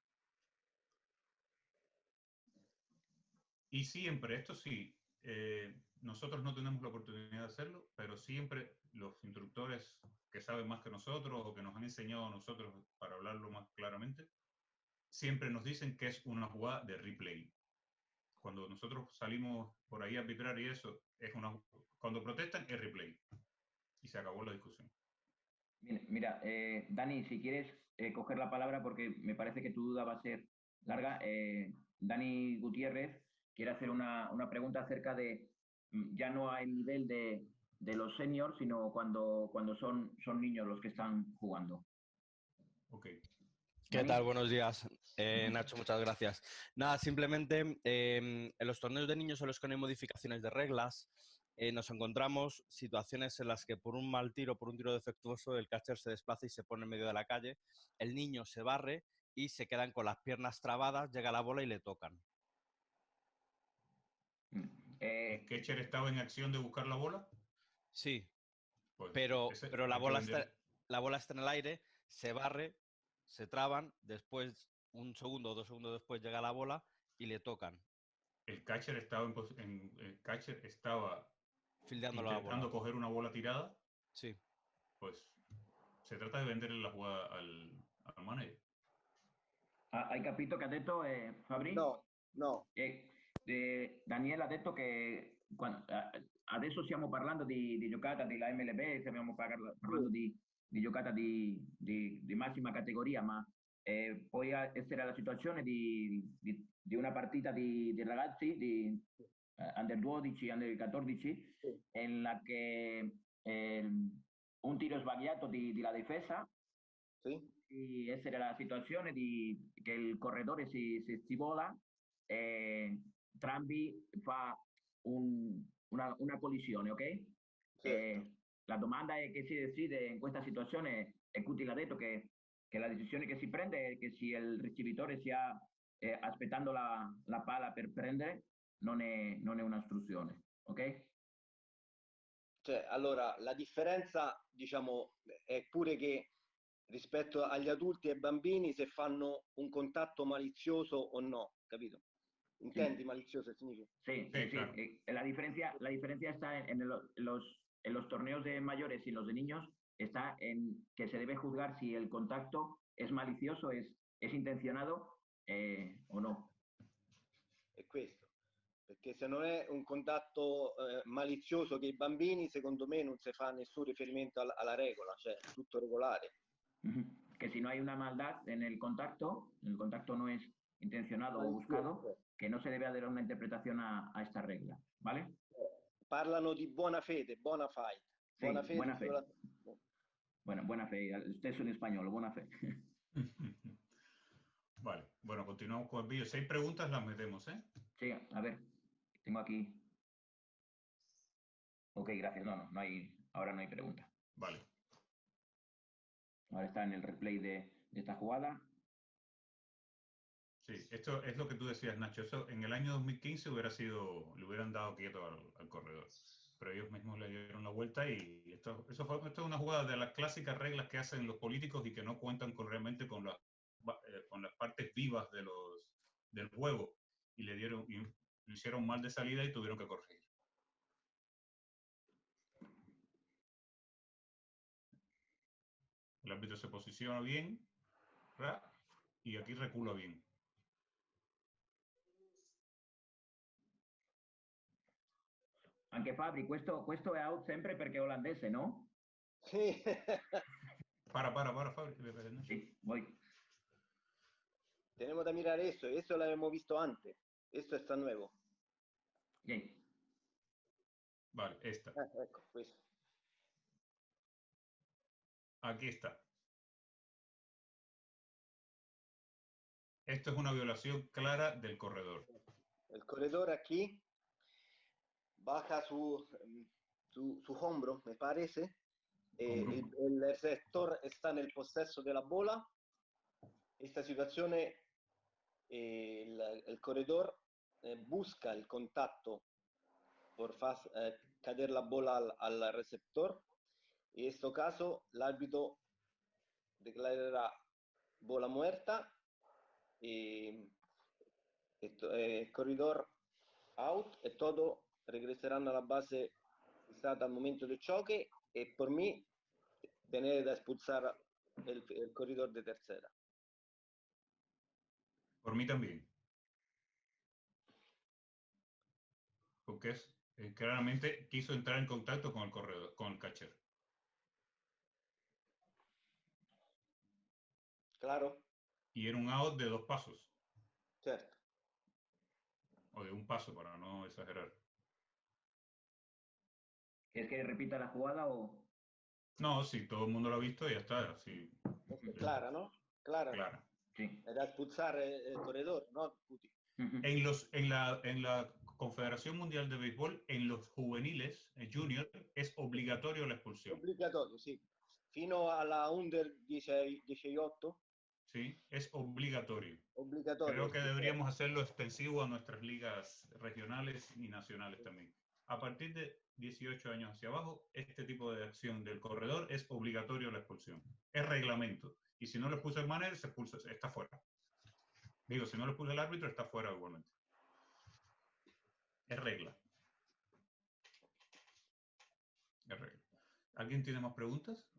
B: Y siempre, esto sí, nosotros no tenemos la oportunidad de hacerlo, pero siempre los instructores que saben más que nosotros o que nos han enseñado a nosotros para hablarlo más claramente, siempre nos dicen que es una jugada de replay. Cuando nosotros salimos por ahí a arbitrar y eso, cuando protestan es replay. Y se acabó la discusión.
A: Mira, Dani, si quieres coger la palabra porque me parece que tu duda va a ser larga, Dani Gutiérrez quiere hacer una pregunta acerca de ya no a el nivel de los seniors, sino cuando son niños los que están jugando.
B: Ok.
F: ¿Qué
A: Dani.
F: tal? Buenos días, Nacho, muchas gracias. Nada, simplemente en los torneos de niños en los que no hay modificaciones de reglas, nos encontramos situaciones en las que por un mal tiro, por un tiro defectuoso, el catcher se desplaza y se pone en medio de la calle, el niño se barre y se quedan con las piernas trabadas, llega la bola y le tocan.
B: ¿El catcher estaba en acción de buscar la bola?
F: Sí,
B: Pues
F: pero la bola está en el aire, se barre, se traban, después, un segundo o 2 segundos después llega la bola y le tocan.
B: El catcher estaba,
F: Fildeando la bola.
B: intentando coger una bola tirada.
F: Sí.
B: Pues se trata de venderle la jugada al manager.
A: Hai capito che ha detto Fabri?
E: No, no.
A: Daniele ha detto che adesso stiamo parlando di giocata della MLB, stiamo parlando
E: Sì,
A: di giocata di massima categoria, ma può essere la situazione di una partita di ragazzi di under 12, under 14,
E: sì,
A: nella che un tiro sbagliato di la difesa
E: sì.
A: di essere la situazione di che il corredore si scivola e Trambi fa una collisione, ok?
E: Certo.
A: La domanda è che si decide in questa situazione, e Cuti l'ha detto che la decisione che si prende è che se il ricevitore sia aspettando la palla per prendere, non è un'ostruzione, ok?
D: Cioè, allora, la differenza, diciamo, è pure che rispetto agli adulti e ai bambini se fanno un contatto malizioso o no, capito?
A: Sì.
D: Intendi malizioso significa?
A: Sí,
B: Sí,
A: sí,
B: claro.
A: sí. La diferencia está en los torneos de mayores y los de niños, está en que se debe juzgar si el contacto es malicioso, es intencionado o no.
D: È questo. Perché se non è un contatto malizioso che i bambini, secondo me non si fa nessun riferimento alla regola, cioè è tutto regolare.
A: Que si no hay una maldad en el contacto no es intencionado o buscado, que no se debe dar una interpretación a esta regla, ¿vale?
D: Parlano di buona fede, buona fight. Buona
A: Sí,
D: fede
A: buena fe.
D: sulla...
A: Bueno, buena fe, stesso in spagnolo, buena fe.
B: Vale, bueno, continuamos con el vídeo. 6 preguntas las metemos, ¿eh?
A: Sí, a ver, tengo aquí. Ok, gracias. No hay, ahora no hay pregunta.
B: Vale.
A: Ahora está en el replay de esta jugada.
B: Sí, esto es lo que tú decías, Nacho. Eso en el año 2015 le hubieran dado quieto al corredor. Pero ellos mismos le dieron la vuelta y esto es una jugada de las clásicas reglas que hacen los políticos y que no cuentan realmente con las partes vivas del juego. Y lo hicieron mal de salida y tuvieron que corregir. El árbitro se posiciona bien y aquí recula bien.
A: Anche Fabri, questo è out sempre perché è olandese, no?
D: Sì.
B: Para, Fabri.
A: Sí, voy.
D: Tenemos que mirar eso lo habíamos visto antes, esto está nuevo.
A: Okay.
B: Vale, esta.
D: Ecco, questo.
B: Aquí está. Esto es una violación clara del corredor.
D: El corredor aquí baja su hombro, me parece. El receptor está en el posseso de la bola. Esta situazione el corredor busca el contacto por caer la bola al receptor. En este caso, el árbitro declarará bola muerta y el corredor out e todo regresarán a la base stata al momento del choque e por mí tener da expulsar el corredor de tercera.
B: Por mí también. Porque claramente quiso entrar en contacto con el corredor, con el catcher.
D: Claro.
B: Y era un out de 2 pasos.
D: Certo.
B: O de un paso, para no exagerar.
A: ¿Quieres que repita la jugada o...?
B: No, sí, todo el mundo lo ha visto y ya está. Sí.
D: Clara, ¿no? Clara.
B: Clara.
A: Sí.
D: Era expulsar el corredor, ¿no? Puti.
B: En la Confederación Mundial de Béisbol, en los juveniles, junior, es obligatorio la expulsión.
D: Obligatorio, sí. Fino alla under 18.
B: Sí, es obligatorio.
D: Obligatorio.
B: Creo que deberíamos hacerlo extensivo a nuestras ligas regionales y nacionales también. A partir de 18 años hacia abajo, este tipo de acción del corredor es obligatorio la expulsión. Es reglamento. Y si no lo expulsa el manager, se expulsa, está fuera. Digo, si no lo expulsa el árbitro, está fuera igualmente. Es regla. Es regla. ¿Alguien tiene más preguntas?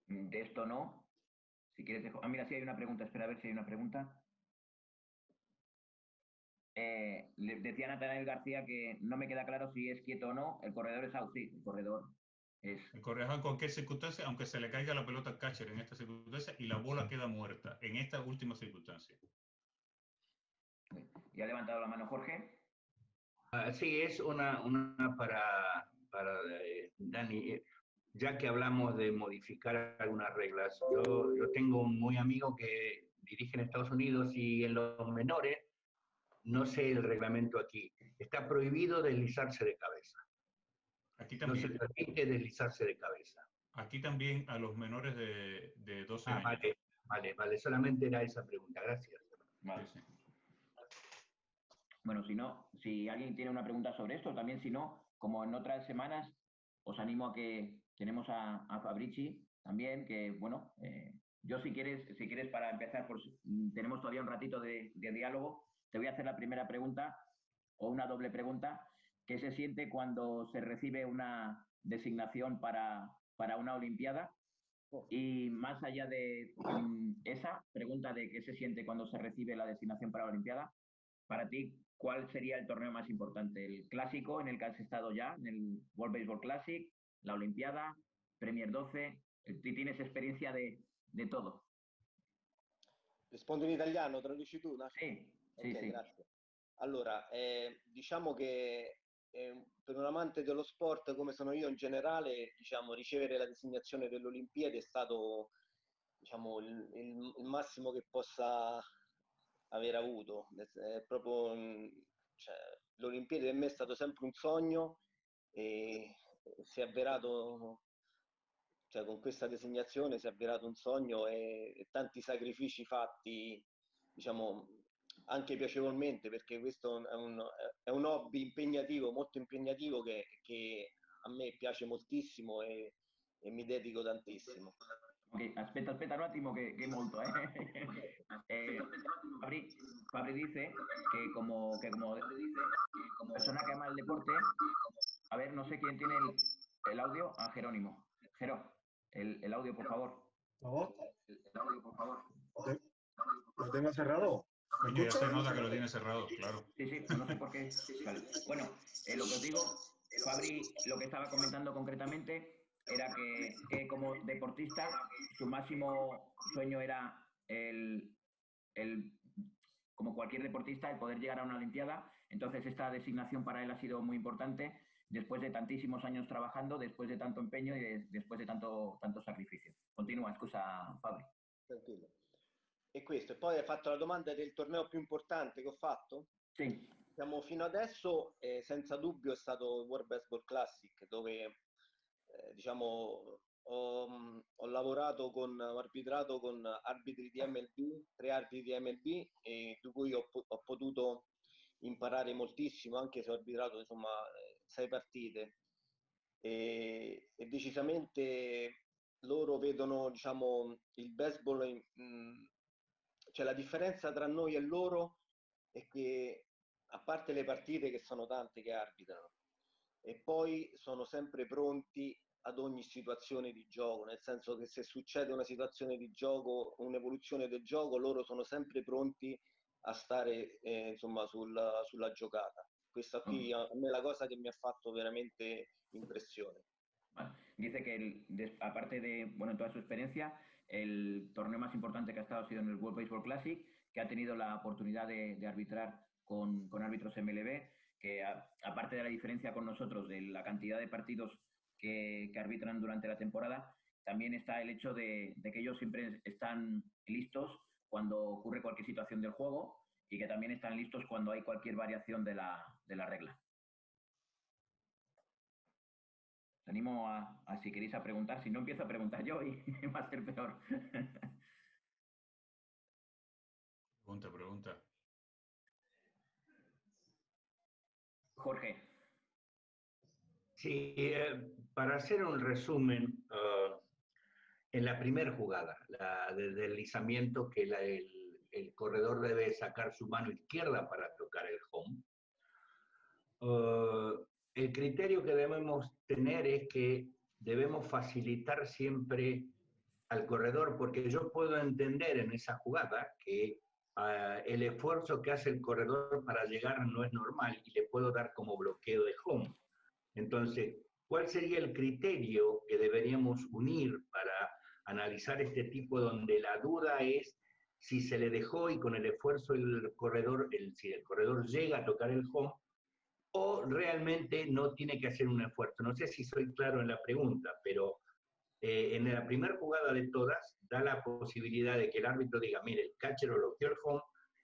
A: De esto no. Si quieres, mira, si hay una pregunta, espera a ver si hay una pregunta. Le decía Natanael García que no me queda claro si es quieto o no. El corredor es out, sí, el corredor es.
B: El corredor en cualquier circunstancia, aunque se le caiga la pelota al catcher en esta circunstancia y la bola queda muerta en esta última circunstancia.
A: ¿Y ha levantado la mano Jorge?
C: Sí, es una para Dani. Ya que hablamos de modificar algunas reglas, yo tengo un muy amigo que dirige en Estados Unidos y en los menores, no sé el reglamento aquí, está prohibido deslizarse de cabeza.
B: Aquí
C: No se
B: también.
C: permite deslizarse de cabeza.
B: Aquí también a los menores de 12 años.
C: Vale, solamente era esa pregunta, gracias.
A: Vale.
B: Sí, sí.
A: Bueno, si no, si alguien tiene una pregunta sobre esto, también si no, como en otras semanas, os animo a que tenemos a Fabrici también, que bueno, yo si quieres para empezar, pues tenemos todavía un ratito de diálogo, te voy a hacer la primera pregunta o una doble pregunta. ¿Qué se siente cuando se recibe una designación para una Olimpiada? Y más allá de esa pregunta de qué se siente cuando se recibe la designación para la Olimpiada, para ti, ¿cuál sería el torneo más importante? ¿El clásico en el que has estado ya, en el World Baseball Classic, la Olimpiada, Premier 12? Tienes experiencia de todo.
D: Rispondo in italiano, traduci tu, Nacho?
A: Sí,
D: Ok,
A: sì.
D: grazie. Allora, diciamo che per un amante dello sport come sono io in generale, diciamo, ricevere la designazione delle Olimpiadi è stato, diciamo, il massimo che possa aver avuto. È proprio, cioè, l'Olimpiadi per me è stato sempre un sogno e si è avverato, cioè con questa designazione si è avverato un sogno e tanti sacrifici fatti, diciamo, anche piacevolmente, perché questo è un hobby impegnativo, molto impegnativo, che a me piace moltissimo e mi dedico tantissimo.
A: Ok, aspetta un attimo che è molto, Fabri dice que como persona que ama el deporte, a ver, no sé quién tiene el audio, a Jerónimo. Jero, el audio, por favor.
G: ¿Por favor?
A: El audio, por favor.
G: ¿Lo tengo cerrado? ¿Me
B: Coño, ya se
G: escuchas?
B: nota que lo tiene cerrado, claro.
A: Sí, no sé por qué. Vale. Bueno, lo que os digo, Fabri lo que estaba comentando concretamente era que como deportista su máximo sueño era como cualquier deportista, el poder llegar a una Olimpiada. Entonces esta designación para él ha sido muy importante después de tantísimos años trabajando, después de tanto empeño y después de tanto sacrificio. Continua, scusa Fabri.
D: Tranquillo. E questo, e poi hai fatto la domanda del torneo più importante che ho fatto?
A: Sì.
D: Diciamo, fino adesso senza dubbio è stato il World Baseball Classic, dove diciamo, ho lavorato ho arbitrato con arbitri di MLB, 3 arbitri di MLB, e di cui ho potuto imparare moltissimo, anche se ho arbitrato insomma 6 partite. E decisamente loro vedono, diciamo, il baseball cioè la differenza tra noi e loro è che, a parte le partite che sono tante che arbitrano, e poi sono sempre pronti ad ogni situazione di gioco, nel senso che se succede una situazione di gioco, un'evoluzione del gioco, loro sono sempre pronti a stare insomma sulla giocata. Questa qui a me è la cosa che mi ha fatto veramente impresione.
A: Dice que aparte de toda su experiencia, el torneo más importante que ha estado ha sido en el World Baseball Classic, que ha tenido la oportunidad de arbitrar con árbitros MLB, que aparte de la diferencia con nosotros de la cantidad de partidos que arbitran durante la temporada, también está el hecho de que ellos siempre están listos cuando ocurre cualquier situación del juego y que también están listos cuando hay cualquier variación de la regla. Os animo a si queréis a preguntar, si no empiezo a preguntar yo y va a ser peor.
B: Pregunta.
A: Jorge.
C: Sí, para hacer un resumen, en la primera jugada, la de deslizamiento, que el corredor debe sacar su mano izquierda para tocar el home, el criterio que debemos tener es que debemos facilitar siempre al corredor, porque yo puedo entender en esa jugada que el esfuerzo que hace el corredor para llegar no es normal y le puedo dar como bloqueo de home. Entonces, ¿cuál sería el criterio que deberíamos unir para analizar este tipo donde la duda es si se le dejó y con el esfuerzo el corredor, si el corredor llega a tocar el home o realmente no tiene que hacer un esfuerzo? No sé si soy claro en la pregunta, pero en la primera jugada de todas da la posibilidad de que el árbitro diga, mire, el catcher bloqueó el home,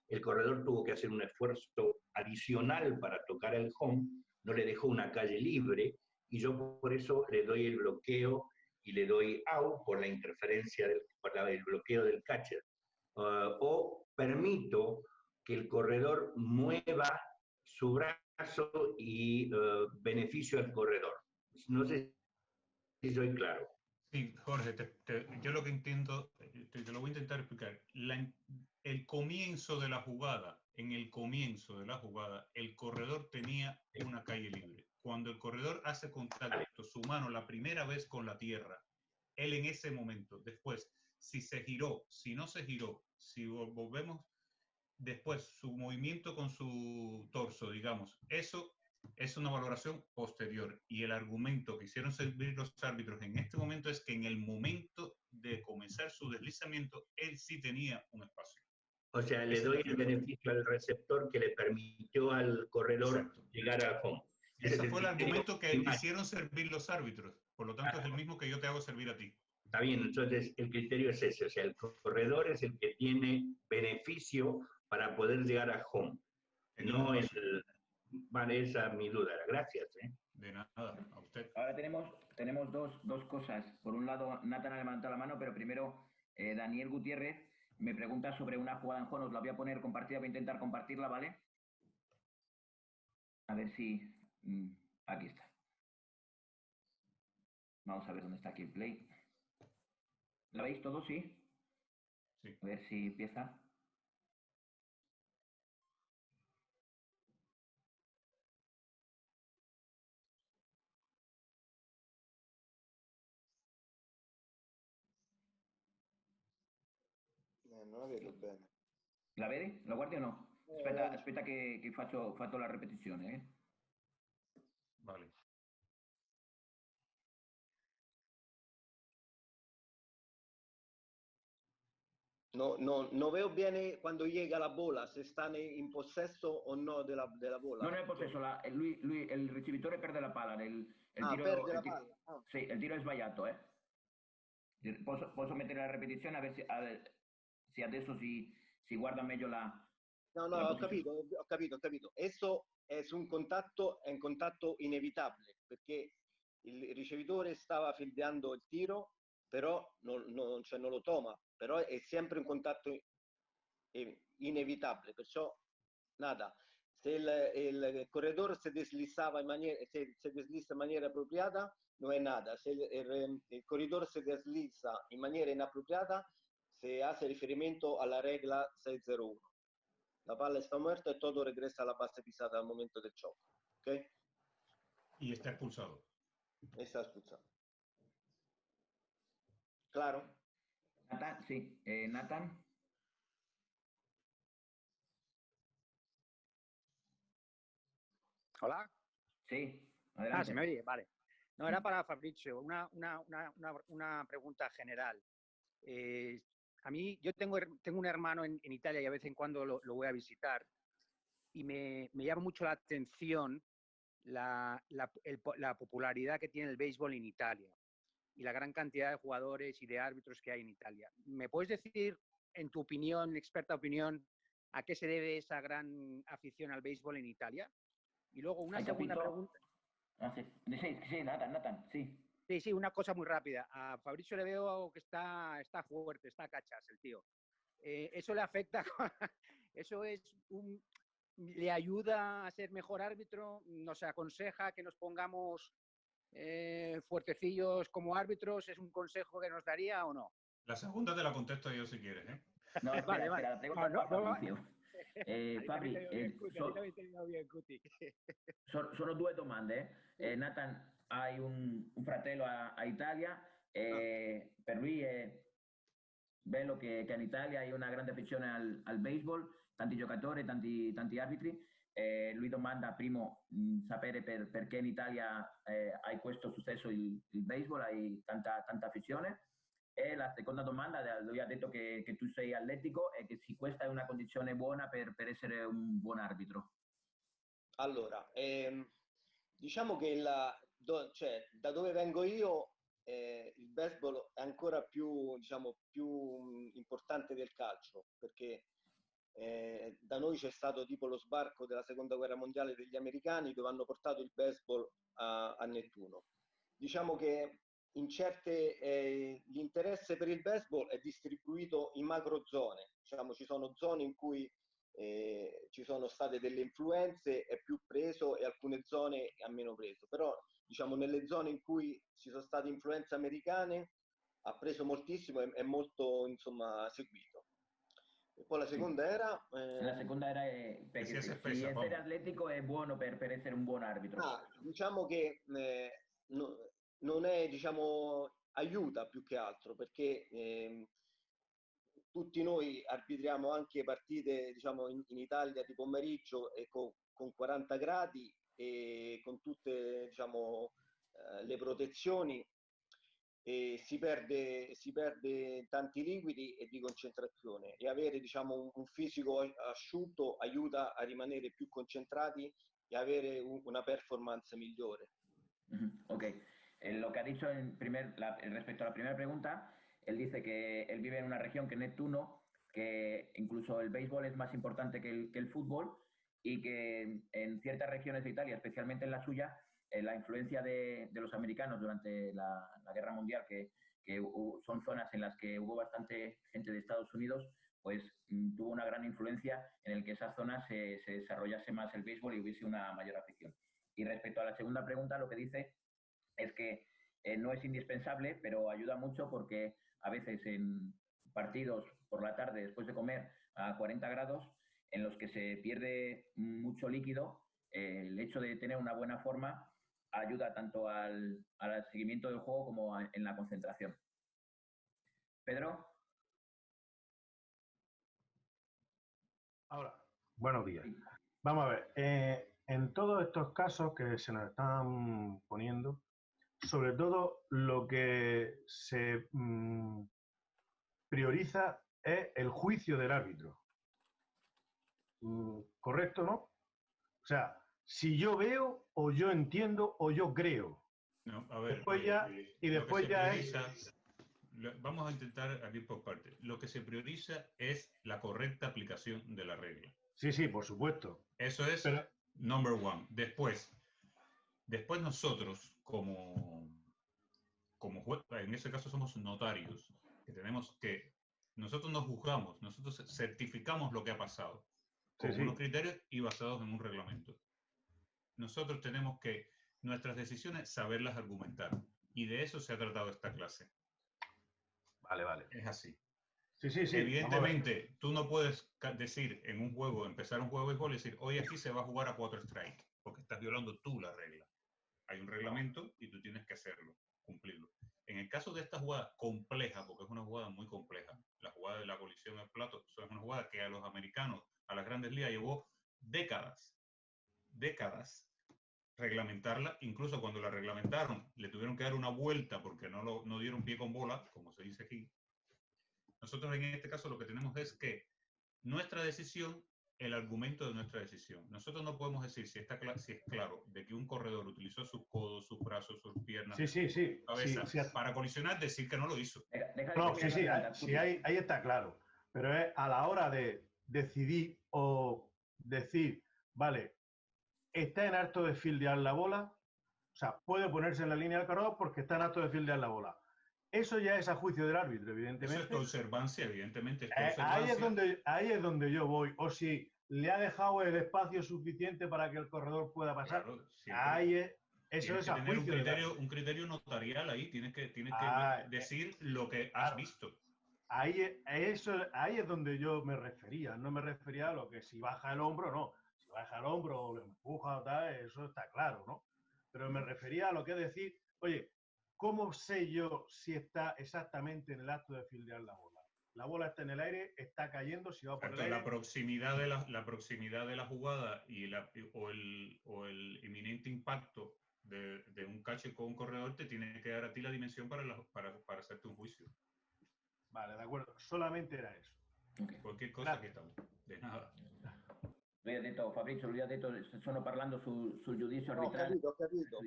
C: el corredor tuvo que hacer un esfuerzo adicional para tocar el home, no le dejó una calle libre, y yo por eso le doy el bloqueo y le doy out por la interferencia, por el bloqueo del catcher. O permito que el corredor mueva su brazo y beneficio al corredor. No sé si soy claro.
B: Sí, Jorge, yo lo que entiendo, te lo voy a intentar explicar. El comienzo de la jugada, en el comienzo de la jugada, el corredor tenía una calle libre. Cuando el corredor hace contacto, su mano la primera vez con la tierra, él en ese momento, después, si se giró, si no se giró, si volvemos, después su movimiento con su torso, digamos, eso es una valoración posterior, y el argumento que hicieron servir los árbitros en este momento es que en el momento de comenzar su deslizamiento, él sí tenía un espacio.
C: O sea, le doy el beneficio al receptor que le permitió al corredor
B: Exacto.
C: llegar al home.
B: Ese fue el argumento que hicieron servir los árbitros, por lo tanto es el mismo que yo te hago servir a ti.
C: Está bien, entonces el criterio es ese, o sea, el corredor es el que tiene beneficio para poder llegar a home. No es el... Vale, esa es mi duda. Gracias.
B: De nada, a usted.
A: Ahora tenemos dos cosas. Por un lado, Nathan ha levantado la mano, pero primero Daniel Gutiérrez me pregunta sobre una jugada en juego. Os la voy a poner compartida, voy a intentar compartirla, ¿vale? A ver si... aquí está. Vamos a ver dónde está aquí el play. ¿La veis todos? Sí.
B: Sí.
A: A ver si empieza.
D: Non la vedo bene.
A: La vedi? La guardi o no? Aspetta che faccio la ripetizione.
B: Vale.
D: No veo bene quando llega la bola, se sta in possesso o no della bola.
A: Non è possesso, lui, il ricevitore perde la palla. Il tiro,
D: perde la palla.
A: Sì, il tiro è sbagliato. Posso mettere la ripetizione a ver si adesso si guarda meglio la...
D: No, ho capito. Esso è un contatto inevitabile, perché il ricevitore stava fildeando il tiro, però non lo toma, però è sempre un contatto inevitabile, perciò nada. Se il corredor se desliza in maniera appropriata, non è nada. Se il corredor se desliza in maniera inappropriata, se hace riferimento alla regola 601. La palla está muerta y todo regresa a la base pisada al momento del choque. ¿Ok?
B: Y está expulsado.
D: Está expulsado. ¿Claro?
A: Nathan, sí. Nathan.
H: Hola.
A: Sí, adelante.
H: ¿Se me oye? Vale. No, era para Fabrizio, una pregunta general. A mí, yo tengo un hermano en Italia y a vez en cuando lo voy a visitar, y me llama mucho la atención la popularidad que tiene el béisbol en Italia y la gran cantidad de jugadores y de árbitros que hay en Italia. ¿Me puedes decir, en tu opinión, experta opinión, a qué se debe esa gran afición al béisbol en Italia? Y luego una segunda pregunta.
A: Sí, Nathan, sí.
H: Sí, una cosa muy rápida. A Fabrizio le veo que está fuerte, está cachas el tío. ¿Eso le afecta? ¿Eso le ayuda a ser mejor árbitro? ¿Nos aconseja que nos pongamos fuertecillos como árbitros? ¿Es un consejo que nos daría o no?
B: La segunda te la contesto yo si quieres, ¿eh?
A: No, espera,
H: vale.
A: La pregunta no, Fabrizio. Fabri, sono due domande. Nathan, hai un fratello a Italia, per lui bello che in Italia hai una grande affezione al baseball, tanti giocatori, tanti arbitri. Lui domanda primo sapere perché in Italia hai questo successo il baseball, hai tanta affezione. E la seconda domanda, lui ha detto che tu sei atletico e che se questa è una condizione buona per essere un buon arbitro.
D: Allora, diciamo che cioè, da dove vengo io, il baseball è ancora più, diciamo, più importante del calcio, perché da noi c'è stato tipo lo sbarco della seconda guerra mondiale degli americani, dove hanno portato il baseball a Nettuno. Diciamo che in certe l'interesse per il baseball è distribuito in macro zone, diciamo ci sono zone in cui ci sono state delle influenze, è più preso, e alcune zone ha meno preso, però diciamo nelle zone in cui ci sono state influenze americane ha preso moltissimo, è molto insomma seguito. E poi la seconda era...
A: La seconda era perché se essere atletico è buono per essere un buon arbitro.
D: Diciamo che non è, diciamo, aiuta più che altro, perché tutti noi arbitriamo anche partite, diciamo, in Italia di pomeriggio e con 40 gradi e con tutte, diciamo, le protezioni, e si perde tanti liquidi e di concentrazione, e avere, diciamo, un fisico asciutto aiuta a rimanere più concentrati y avere una performance migliore.
A: Ok. Lo que ha dicho respecto a la primera pregunta, él dice que él vive en una región que es Neptuno, que incluso el béisbol es más importante que el fútbol, y que en ciertas regiones de Italia, especialmente en la suya, la influencia de los americanos durante la Guerra Mundial, que son zonas en las que hubo bastante gente de Estados Unidos, pues tuvo una gran influencia en el que esas zonas se desarrollase más el béisbol y hubiese una mayor afición. Y respecto a la segunda pregunta, lo que dice es que no es indispensable, pero ayuda mucho porque a veces en partidos por la tarde después de comer a 40 grados, en los que se pierde mucho líquido, el hecho de tener una buena forma ayuda tanto al seguimiento del juego como en la concentración. Pedro.
G: Ahora, buenos días. Vamos a ver, en todos estos casos que se nos están poniendo, sobre todo lo que se prioriza es el juicio del árbitro. ¿Correcto, no? O sea, si yo veo, o yo entiendo, o yo creo.
B: No, a ver,
G: después
B: vamos a intentar aquí por partes. Lo que se prioriza es la correcta aplicación de la regla.
G: Sí, sí, por supuesto.
B: Eso es number one. Después nosotros, como en ese caso somos notarios, que tenemos que, nosotros nos juzgamos, nosotros certificamos lo que ha pasado, con unos criterios y basados en un reglamento. Nosotros tenemos que, nuestras decisiones, saberlas argumentar. Y de eso se ha tratado esta clase.
G: Vale, vale.
B: Es así.
G: Sí, sí, sí.
B: Evidentemente, tú no puedes decir en un juego, empezar un juego de béisbol y decir, hoy aquí se va a jugar a 4 strikes, porque estás violando tú la regla. Hay un reglamento y tú tienes que hacerlo, cumplirlo. En el caso de esta jugada compleja, porque es una jugada muy compleja, la jugada de la colisión del plato, es una jugada que a los americanos, a las grandes ligas, llevó décadas reglamentarla. Incluso cuando la reglamentaron, le tuvieron que dar una vuelta porque no dieron pie con bola, como se dice aquí. Nosotros en este caso lo que tenemos es que nuestra decisión, el argumento de nuestra decisión. Nosotros no podemos decir si es claro de que un corredor utilizó sus codos, sus brazos, sus piernas, su cabeza para colisionar, decir que no lo hizo.
G: No, sí, ahí está claro. Pero es a la hora de decidir o decir, vale, está en acto de fildear la bola, o sea, puede ponerse en la línea del corredor porque está en acto de fildear la bola. Eso ya es a juicio del árbitro, evidentemente.
B: Eso es conservancia, evidentemente.
G: Ahí es donde yo voy. O si le ha dejado el espacio suficiente para que el corredor pueda pasar. Claro, eso es a juicio.
B: Un criterio notarial ahí. Tienes que decir lo que has visto.
G: Ahí es donde yo me refería. No me refería a lo que si baja el hombro o no. Si baja el hombro o lo empuja o tal, eso está claro, ¿no? Pero me refería a lo que es decir, oye, ¿cómo sé yo si está exactamente en el acto de fildear la bola? la bola está en el aire, está cayendo, si va por el
B: Exacto,
G: aire.
B: la proximidad de la jugada o el inminente impacto de un catcher con un corredor te tiene que dar a ti la dimensión para hacerte un juicio.
G: Vale, de acuerdo. Solamente era eso.
B: Qualche cosa che tal. De nada.
A: Lui ha detto, Fabrizio, lui ha detto, sono parlando sul giudizio arbitrale.
D: Ho capito.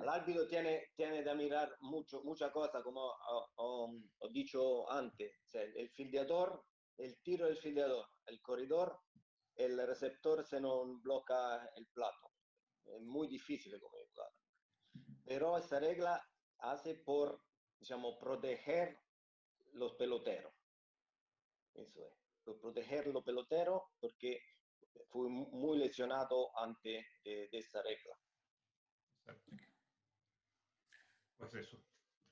D: L'arbitro tiene da mirar mucha cosa, como ho dicho antes. O sea, el fildeador, el tiro del fildeador, el corredor, el receptor se non blocca el plato. Es muy difícil como jugada. Pero esta regla hace por, digamos, proteger los peloteros. Eso es, por proteger los peloteros, porque fui muy lesionado antes de esta regla.
B: Exacto. Pues eso.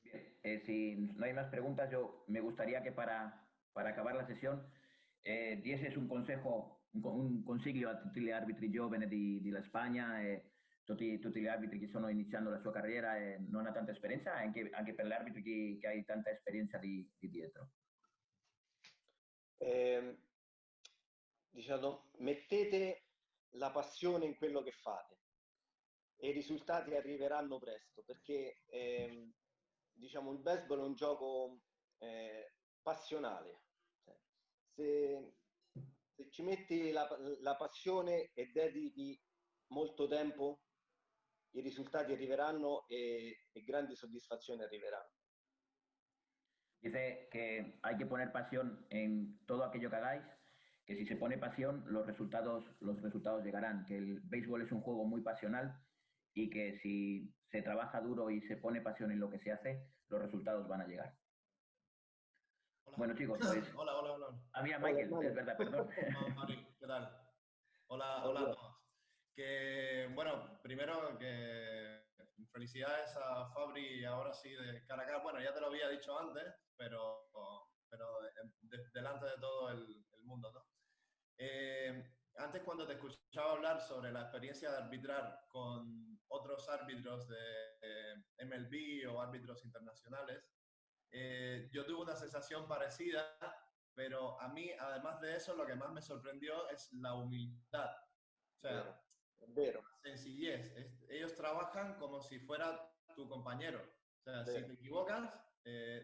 A: Bien, si no hay más preguntas, yo me gustaría que para acabar la sessione dieses un consejo, un consiglio a tutti gli arbitri giovani della Spagna e tutti gli arbitri che stanno iniziando la sua carriera e non ha tanta esperienza, anche per gli arbitri che hai tanta esperienza di dietro.
D: Diciamo, mettete la passione in quello che fate e i risultati arriveranno presto, perché diciamo, il baseball è un gioco passionale. Se ci metti la passione e dedichi molto tempo, i risultati arriveranno e grandi soddisfazioni arriveranno.
A: Dice que hay que poner pasión en todo aquello que hagáis, que si se pone pasión, los resultados llegarán, que el béisbol es un juego muy pasional y que si se trabaja duro y se pone pasión en lo que se hace, los resultados van a llegar.
I: Hola.
A: Bueno, chicos, pues...
I: Hola.
A: Había Michael,
D: Hola,
A: es verdad, perdón.
I: Mauri, ¿qué tal? Hola a todos. Que, bueno, primero que felicidades a Fabri ahora sí de cara a cara. Bueno, ya te lo había dicho antes, pero delante de todo el mundo, ¿no? Antes cuando te escuchaba hablar sobre la experiencia de arbitrar con otros árbitros de MLB o árbitros internacionales, yo tuve una sensación parecida, pero a mí, además de eso, lo que más me sorprendió es la humildad. O sea,
D: vero.
I: Sencillez. Ellos trabajan como si fuera tu compañero. O sea, si te equivocas,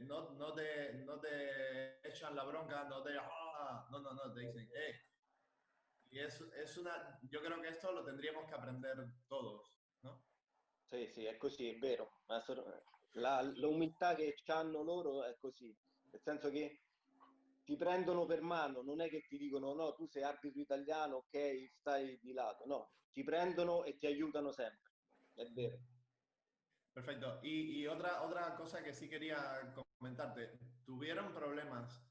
I: no te echan la bronca, no, te dicen, Y yo creo que esto lo tendríamos que aprender todos, ¿no?
D: Sì, è così, è vero. Ma l'umiltà che hanno loro è così. Nel senso che ti prendono per mano, non è che ti dicono no, tu sei arbitro italiano, ok, stai di lato. No, ti prendono e ti aiutano sempre. È vero.
I: Perfecto. Y otra cosa que sí quería comentarte. ¿Tuvieron problemas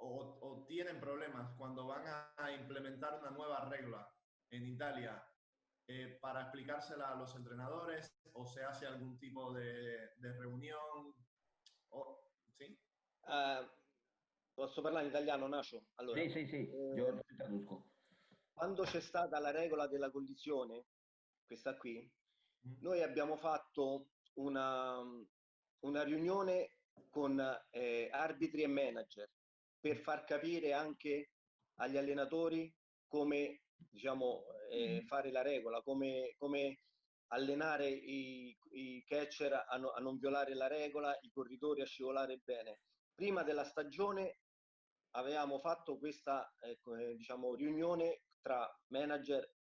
I: o tienen problemas cuando van a implementar una nueva regla en Italia para explicársela a los entrenadores o se hace algún tipo de reunión? ¿Sí?
D: Posso parlare in italiano, Nacio? Allora,
A: sì, io ti tradusco.
D: Quando c'è stata la regola della collisione, questa qui, noi abbiamo fatto una riunione con arbitri e manager per far capire anche agli allenatori come, diciamo, fare la regola, come allenare i catcher a non violare la regola, i corridori a scivolare bene. Prima della stagione avevamo fatto questa diciamo, riunione tra manager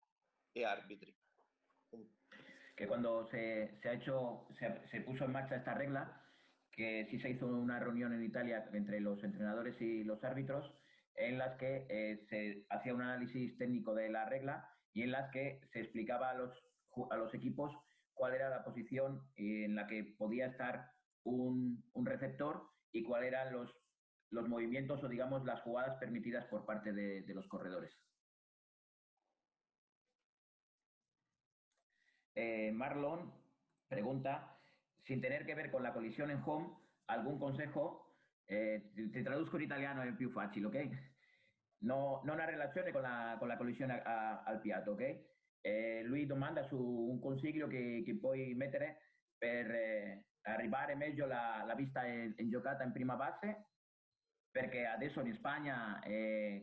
D: e arbitri.
A: Que cuando se puso en marcha esta regla, que sí se hizo una reunión en Italia entre los entrenadores y los árbitros, en las que se hacía un análisis técnico de la regla y en las que se explicaba a los equipos cuál era la posición en la que podía estar un receptor y cuáles eran los movimientos o, digamos, las jugadas permitidas por parte de los corredores. Marlon pregunta, sin tener che ver con la colisione in home, algún consejo, ti traduzco in italiano, è più facile, ok? No, non ha relazione con la collisione al piatto, ok? Lui domanda su un consiglio che puoi mettere per arrivare meglio la vista è giocata in prima base, perché adesso in Spagna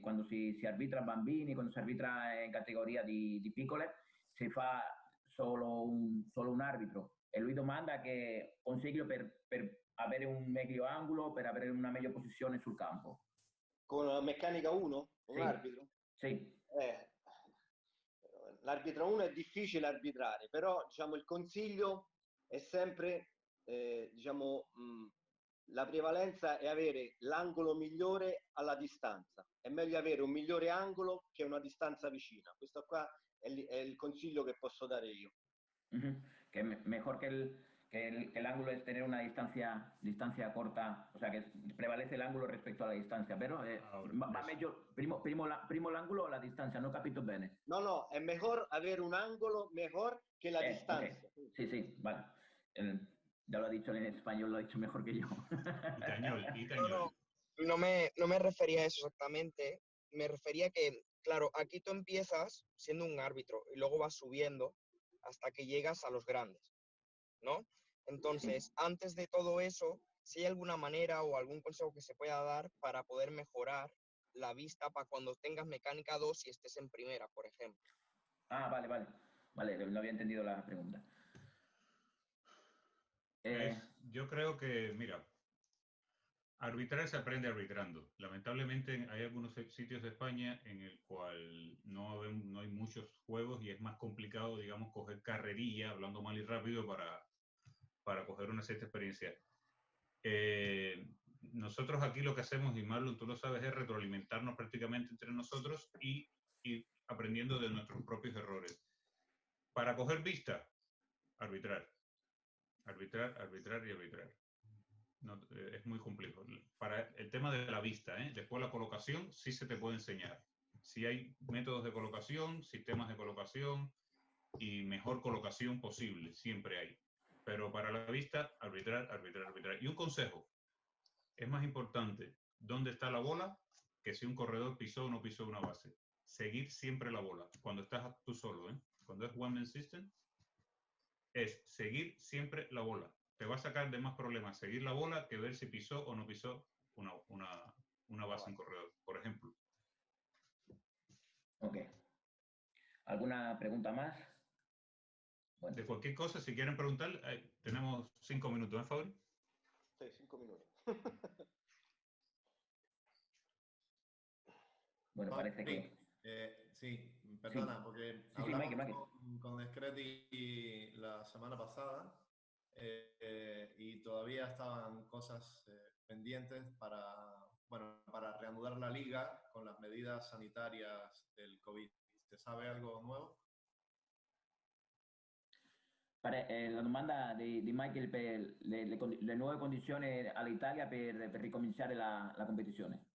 A: quando si arbitra bambini, quando si arbitra in categoria di piccole, si fa solo un arbitro e lui domanda che consiglio per avere un meglio angolo, per avere una meglio posizione sul campo.
D: Con la meccanica 1? Un
A: Sì.
D: arbitro?
A: Sì.
D: L'arbitro 1 è difficile arbitrare, però diciamo, il consiglio è sempre diciamo, la prevalenza è avere l'angolo migliore alla distanza. È meglio avere un migliore angolo che una distanza vicina. Questo qua è il consiglio che posso dare io.
A: Que mejor que el ángulo es tener una distancia corta, o sea, que prevalece el ángulo respecto a la distancia, pero va meglio primo l'angolo o la distancia, no ho capito bene.
D: No, è mejor avere un angolo mejor que la distancia.
A: Okay. Sí, vale. Ya lo ha dicho en español, lo ha dicho mejor que yo.
J: No me refería a eso exactamente. Me refería que, claro, aquí tú empiezas siendo un árbitro y luego vas subiendo hasta que llegas a los grandes, ¿no? Entonces, antes de todo eso, si hay alguna manera o algún consejo que se pueda dar para poder mejorar la vista para cuando tengas mecánica 2 y estés en primera, por ejemplo.
A: Ah, vale, no había entendido la pregunta.
B: Yo creo que, mira, arbitrar se aprende arbitrando. Lamentablemente hay algunos sitios de España en el cual no hay muchos juegos y es más complicado, digamos, coger carrerilla, hablando mal y rápido, para coger una cierta experiencia. Nosotros aquí lo que hacemos, y Marlon, tú lo sabes, es retroalimentarnos prácticamente entre nosotros y ir aprendiendo de nuestros propios errores. Para coger vista, arbitrar. Arbitrar. No, es muy complejo. Para el tema de la vista, después la colocación sí se te puede enseñar. Sí hay métodos de colocación, sistemas de colocación y mejor colocación posible, siempre hay. Pero para la vista, arbitrar. Y un consejo, es más importante dónde está la bola que si un corredor pisó o no pisó una base. Seguir siempre la bola, cuando estás tú solo, cuando es one man system, es seguir siempre la bola. Te va a sacar de más problemas seguir la bola que ver si pisó o no pisó una base en corredor, por ejemplo.
A: Ok. ¿Alguna pregunta más?
B: Bueno. De cualquier cosa, si quieren preguntar, tenemos 5 minutos, Fabri?
D: Sí, 5 minutos.
A: Bueno, parece que...
I: Sí, perdona,
A: sí.
I: Porque
A: sí,
I: hablamos
A: Mike.
I: con Descreti la semana pasada y todavía estaban cosas pendientes para reanudar la liga con las medidas sanitarias del COVID. ¿Se sabe algo nuevo?
A: La domanda di Michael per le nuove condizioni all'Italia per ricominciare la competizione.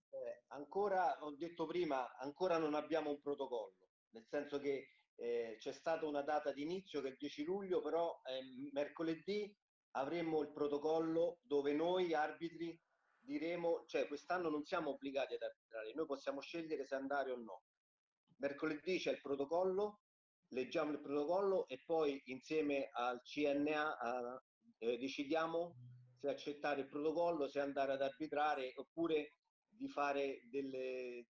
D: Ancora, ho detto prima, ancora non abbiamo un protocollo, nel senso che c'è stata una data di inizio che è il 10 luglio, però mercoledì avremo il protocollo dove noi arbitri diremo, cioè quest'anno non siamo obbligati ad arbitrare, noi possiamo scegliere se andare o no. Mercoledì c'è il protocollo, leggiamo il protocollo e poi insieme al CNA decidiamo se accettare il protocollo, se andare ad arbitrare oppure di fare delle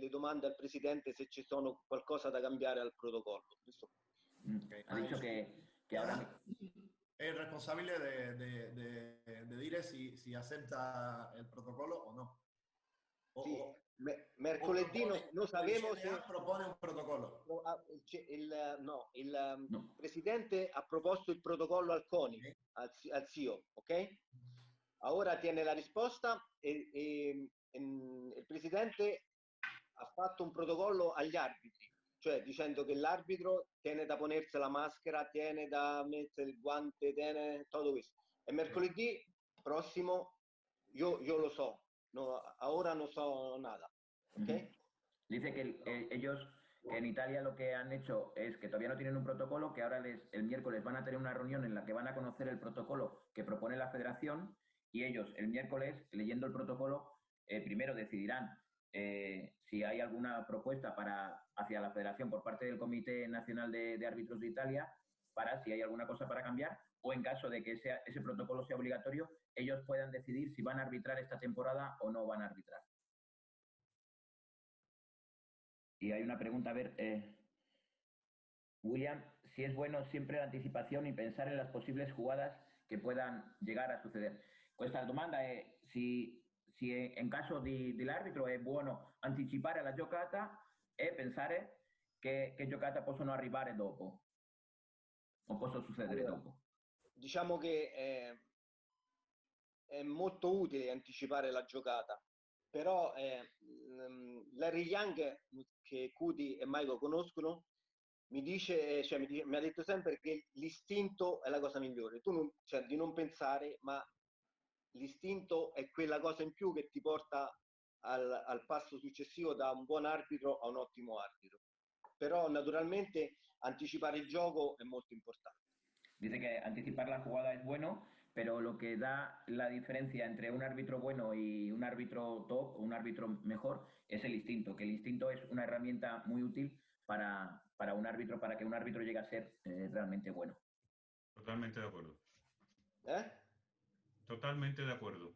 D: domande al presidente se ci sono qualcosa da cambiare al protocollo.
A: Okay. Ha dicho que ahora...
I: Es el responsable de dire si acepta el protocolo o no.
D: Sí, mercoledì no sabemos se
I: propone un protocollo.
D: Il presidente ha proposto il protocollo al CONI, al CEO, ok? Ora tiene la risposta e il presidente ha fatto un protocollo agli arbitri, cioè dicendo che l'arbitro tiene da ponersi la maschera, tiene da mettere il guante, tiene tutto questo. E mercoledì prossimo io lo so, no, ahora no so nada, ¿ok?
A: Dice que ellos, que en Italia lo que han hecho es que todavía no tienen un protocolo, que ahora el miércoles van a tener una reunión en la que van a conocer el protocolo que propone la federación y ellos el miércoles, leyendo el protocolo, primero decidirán si hay alguna propuesta hacia la federación por parte del Comité Nacional de Árbitros de Italia para si hay alguna cosa para cambiar o en caso de que ese protocolo sea obligatorio, ellos puedan decidir si van a arbitrar esta temporada o no van a arbitrar. Y hay una pregunta, a ver, William, si es bueno siempre la anticipación y pensar en las posibles jugadas che puedan llegar a succedere. Questa domanda è se in caso dell'arbitro è buono anticipare la giocata e pensare che giocata possono arrivare dopo o possono succedere
D: allora,
A: dopo.
D: Diciamo che è molto utile anticipare la giocata, però Larry Young, che Cuti e Michael conoscono, mi dice, cioè mi ha detto sempre che l'istinto è la cosa migliore. Tu non, cioè, di non pensare, ma l'istinto è quella cosa in più che ti porta al passo successivo da un buon arbitro a un ottimo arbitro. Però naturalmente anticipare il gioco è molto importante.
A: Dice que anticipar la jugada es bueno, pero lo que da la diferencia entre un árbitro bueno y un árbitro top o un árbitro mejor es el instinto, que el instinto es una herramienta muy útil para un árbitro, para que un árbitro llegue a ser realmente bueno.
B: Totalmente de acuerdo. Totalmente de acuerdo.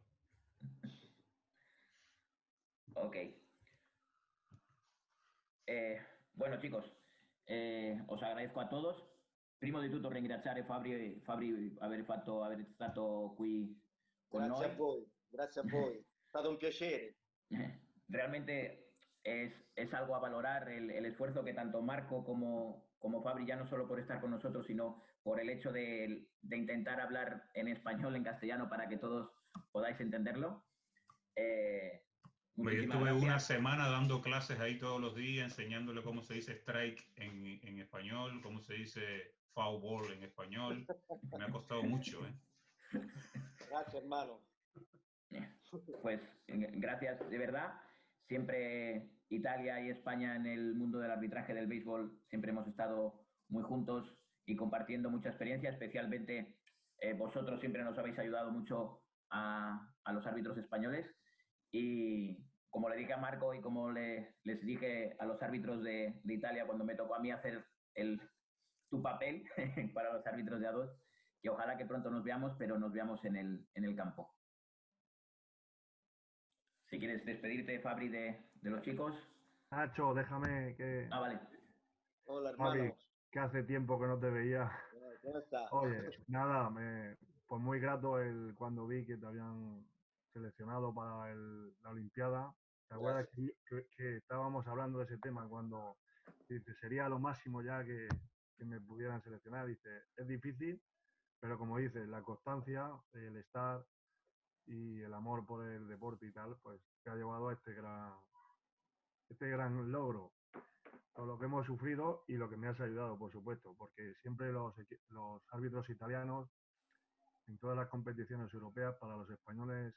A: Ok. Bueno, chicos, os agradezco a todos. Prima di tutto ringraziare Fabri aver stato qui con
D: grazie
A: noi.
D: A voi, grazie a voi, è stato un piacere.
A: Realmente es algo a valorar el esfuerzo que tanto Marco como Fabri, ya no solo por estar con nosotros, sino por el hecho de intentar hablar en español, en castellano, para que todos podáis entenderlo.
B: Yo estuve una semana dando clases ahí todos los días, enseñándole cómo se dice strike en español, cómo se dice foul ball en español. Me ha costado mucho, ¿eh?
D: Gracias, hermano.
A: Pues gracias, de verdad. Siempre Italia y España en el mundo del arbitraje del béisbol siempre hemos estado muy juntos y compartiendo mucha experiencia, especialmente vosotros siempre nos habéis ayudado mucho a los árbitros españoles. Y como le dije a Marco y como les dije a los árbitros de Italia cuando me tocó a mí hacer tu papel para los árbitros de A2, que ojalá que pronto nos veamos, pero nos veamos en el campo. Si quieres despedirte, Fabri, de los chicos.
G: Nacho, déjame que...
A: Ah, vale.
D: Hola, hermano.
G: Fabri, que hace tiempo que no te veía.
D: ¿Cómo estás?
G: Oye, nada, pues muy grato cuando vi que te habían seleccionado para la Olimpiada. ¿Te acuerdas que estábamos hablando de ese tema cuando dice, sería lo máximo ya que me pudieran seleccionar? Dice, es difícil, pero como dices, la constancia, el estar y el amor por el deporte y tal, pues te ha llevado a este gran logro. Todo lo que hemos sufrido y lo que me has ayudado, por supuesto, porque siempre los árbitros italianos en todas las competiciones europeas para los españoles,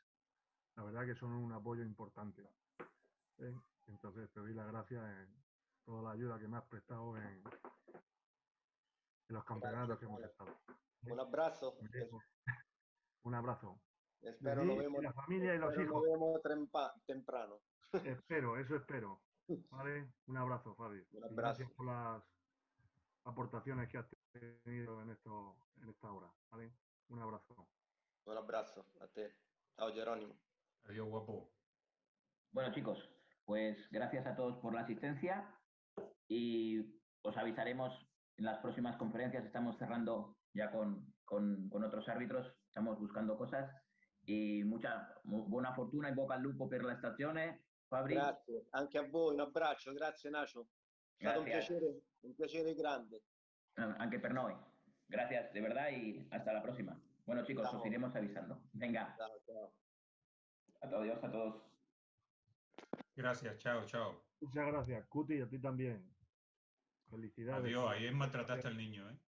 G: la verdad que son un apoyo importante. Entonces te doy las gracias en toda la ayuda que me has prestado en los campeonatos que hemos estado.
D: Un abrazo.
G: Un abrazo.
D: Espero lo vemos,
G: la familia y los hijos.
D: Nos vemos temprano.
G: Espero, eso espero. ¿Vale? Un abrazo, Fabi.
D: Un abrazo.
G: Gracias por las aportaciones que has tenido en esta hora. ¿Vale? Un abrazo.
D: Un abrazo a te. Ciao, Jerónimo.
B: Adiós, guapo.
A: Bueno, chicos, pues gracias a todos por la asistencia y os avisaremos en las próximas conferencias. Estamos cerrando ya con otros árbitros, estamos buscando cosas y mucha buona fortuna in bocca al lupo per la stagione. Fabri.
D: Grazie, anche a voi, un abbraccio, grazie Nacho. È stato un piacere grande.
A: Anche per noi. Gracias, de verdad, y hasta la próxima. Bueno, chicos,
D: Chao.
A: os iremos avisando. Venga.
D: Ciao, ciao.
A: Adiós a todos.
B: Gracias, chao, chao.
G: Muchas gracias, Cuti, y a ti también. Felicidades.
B: Adiós, ayer maltrataste al niño, ¿eh?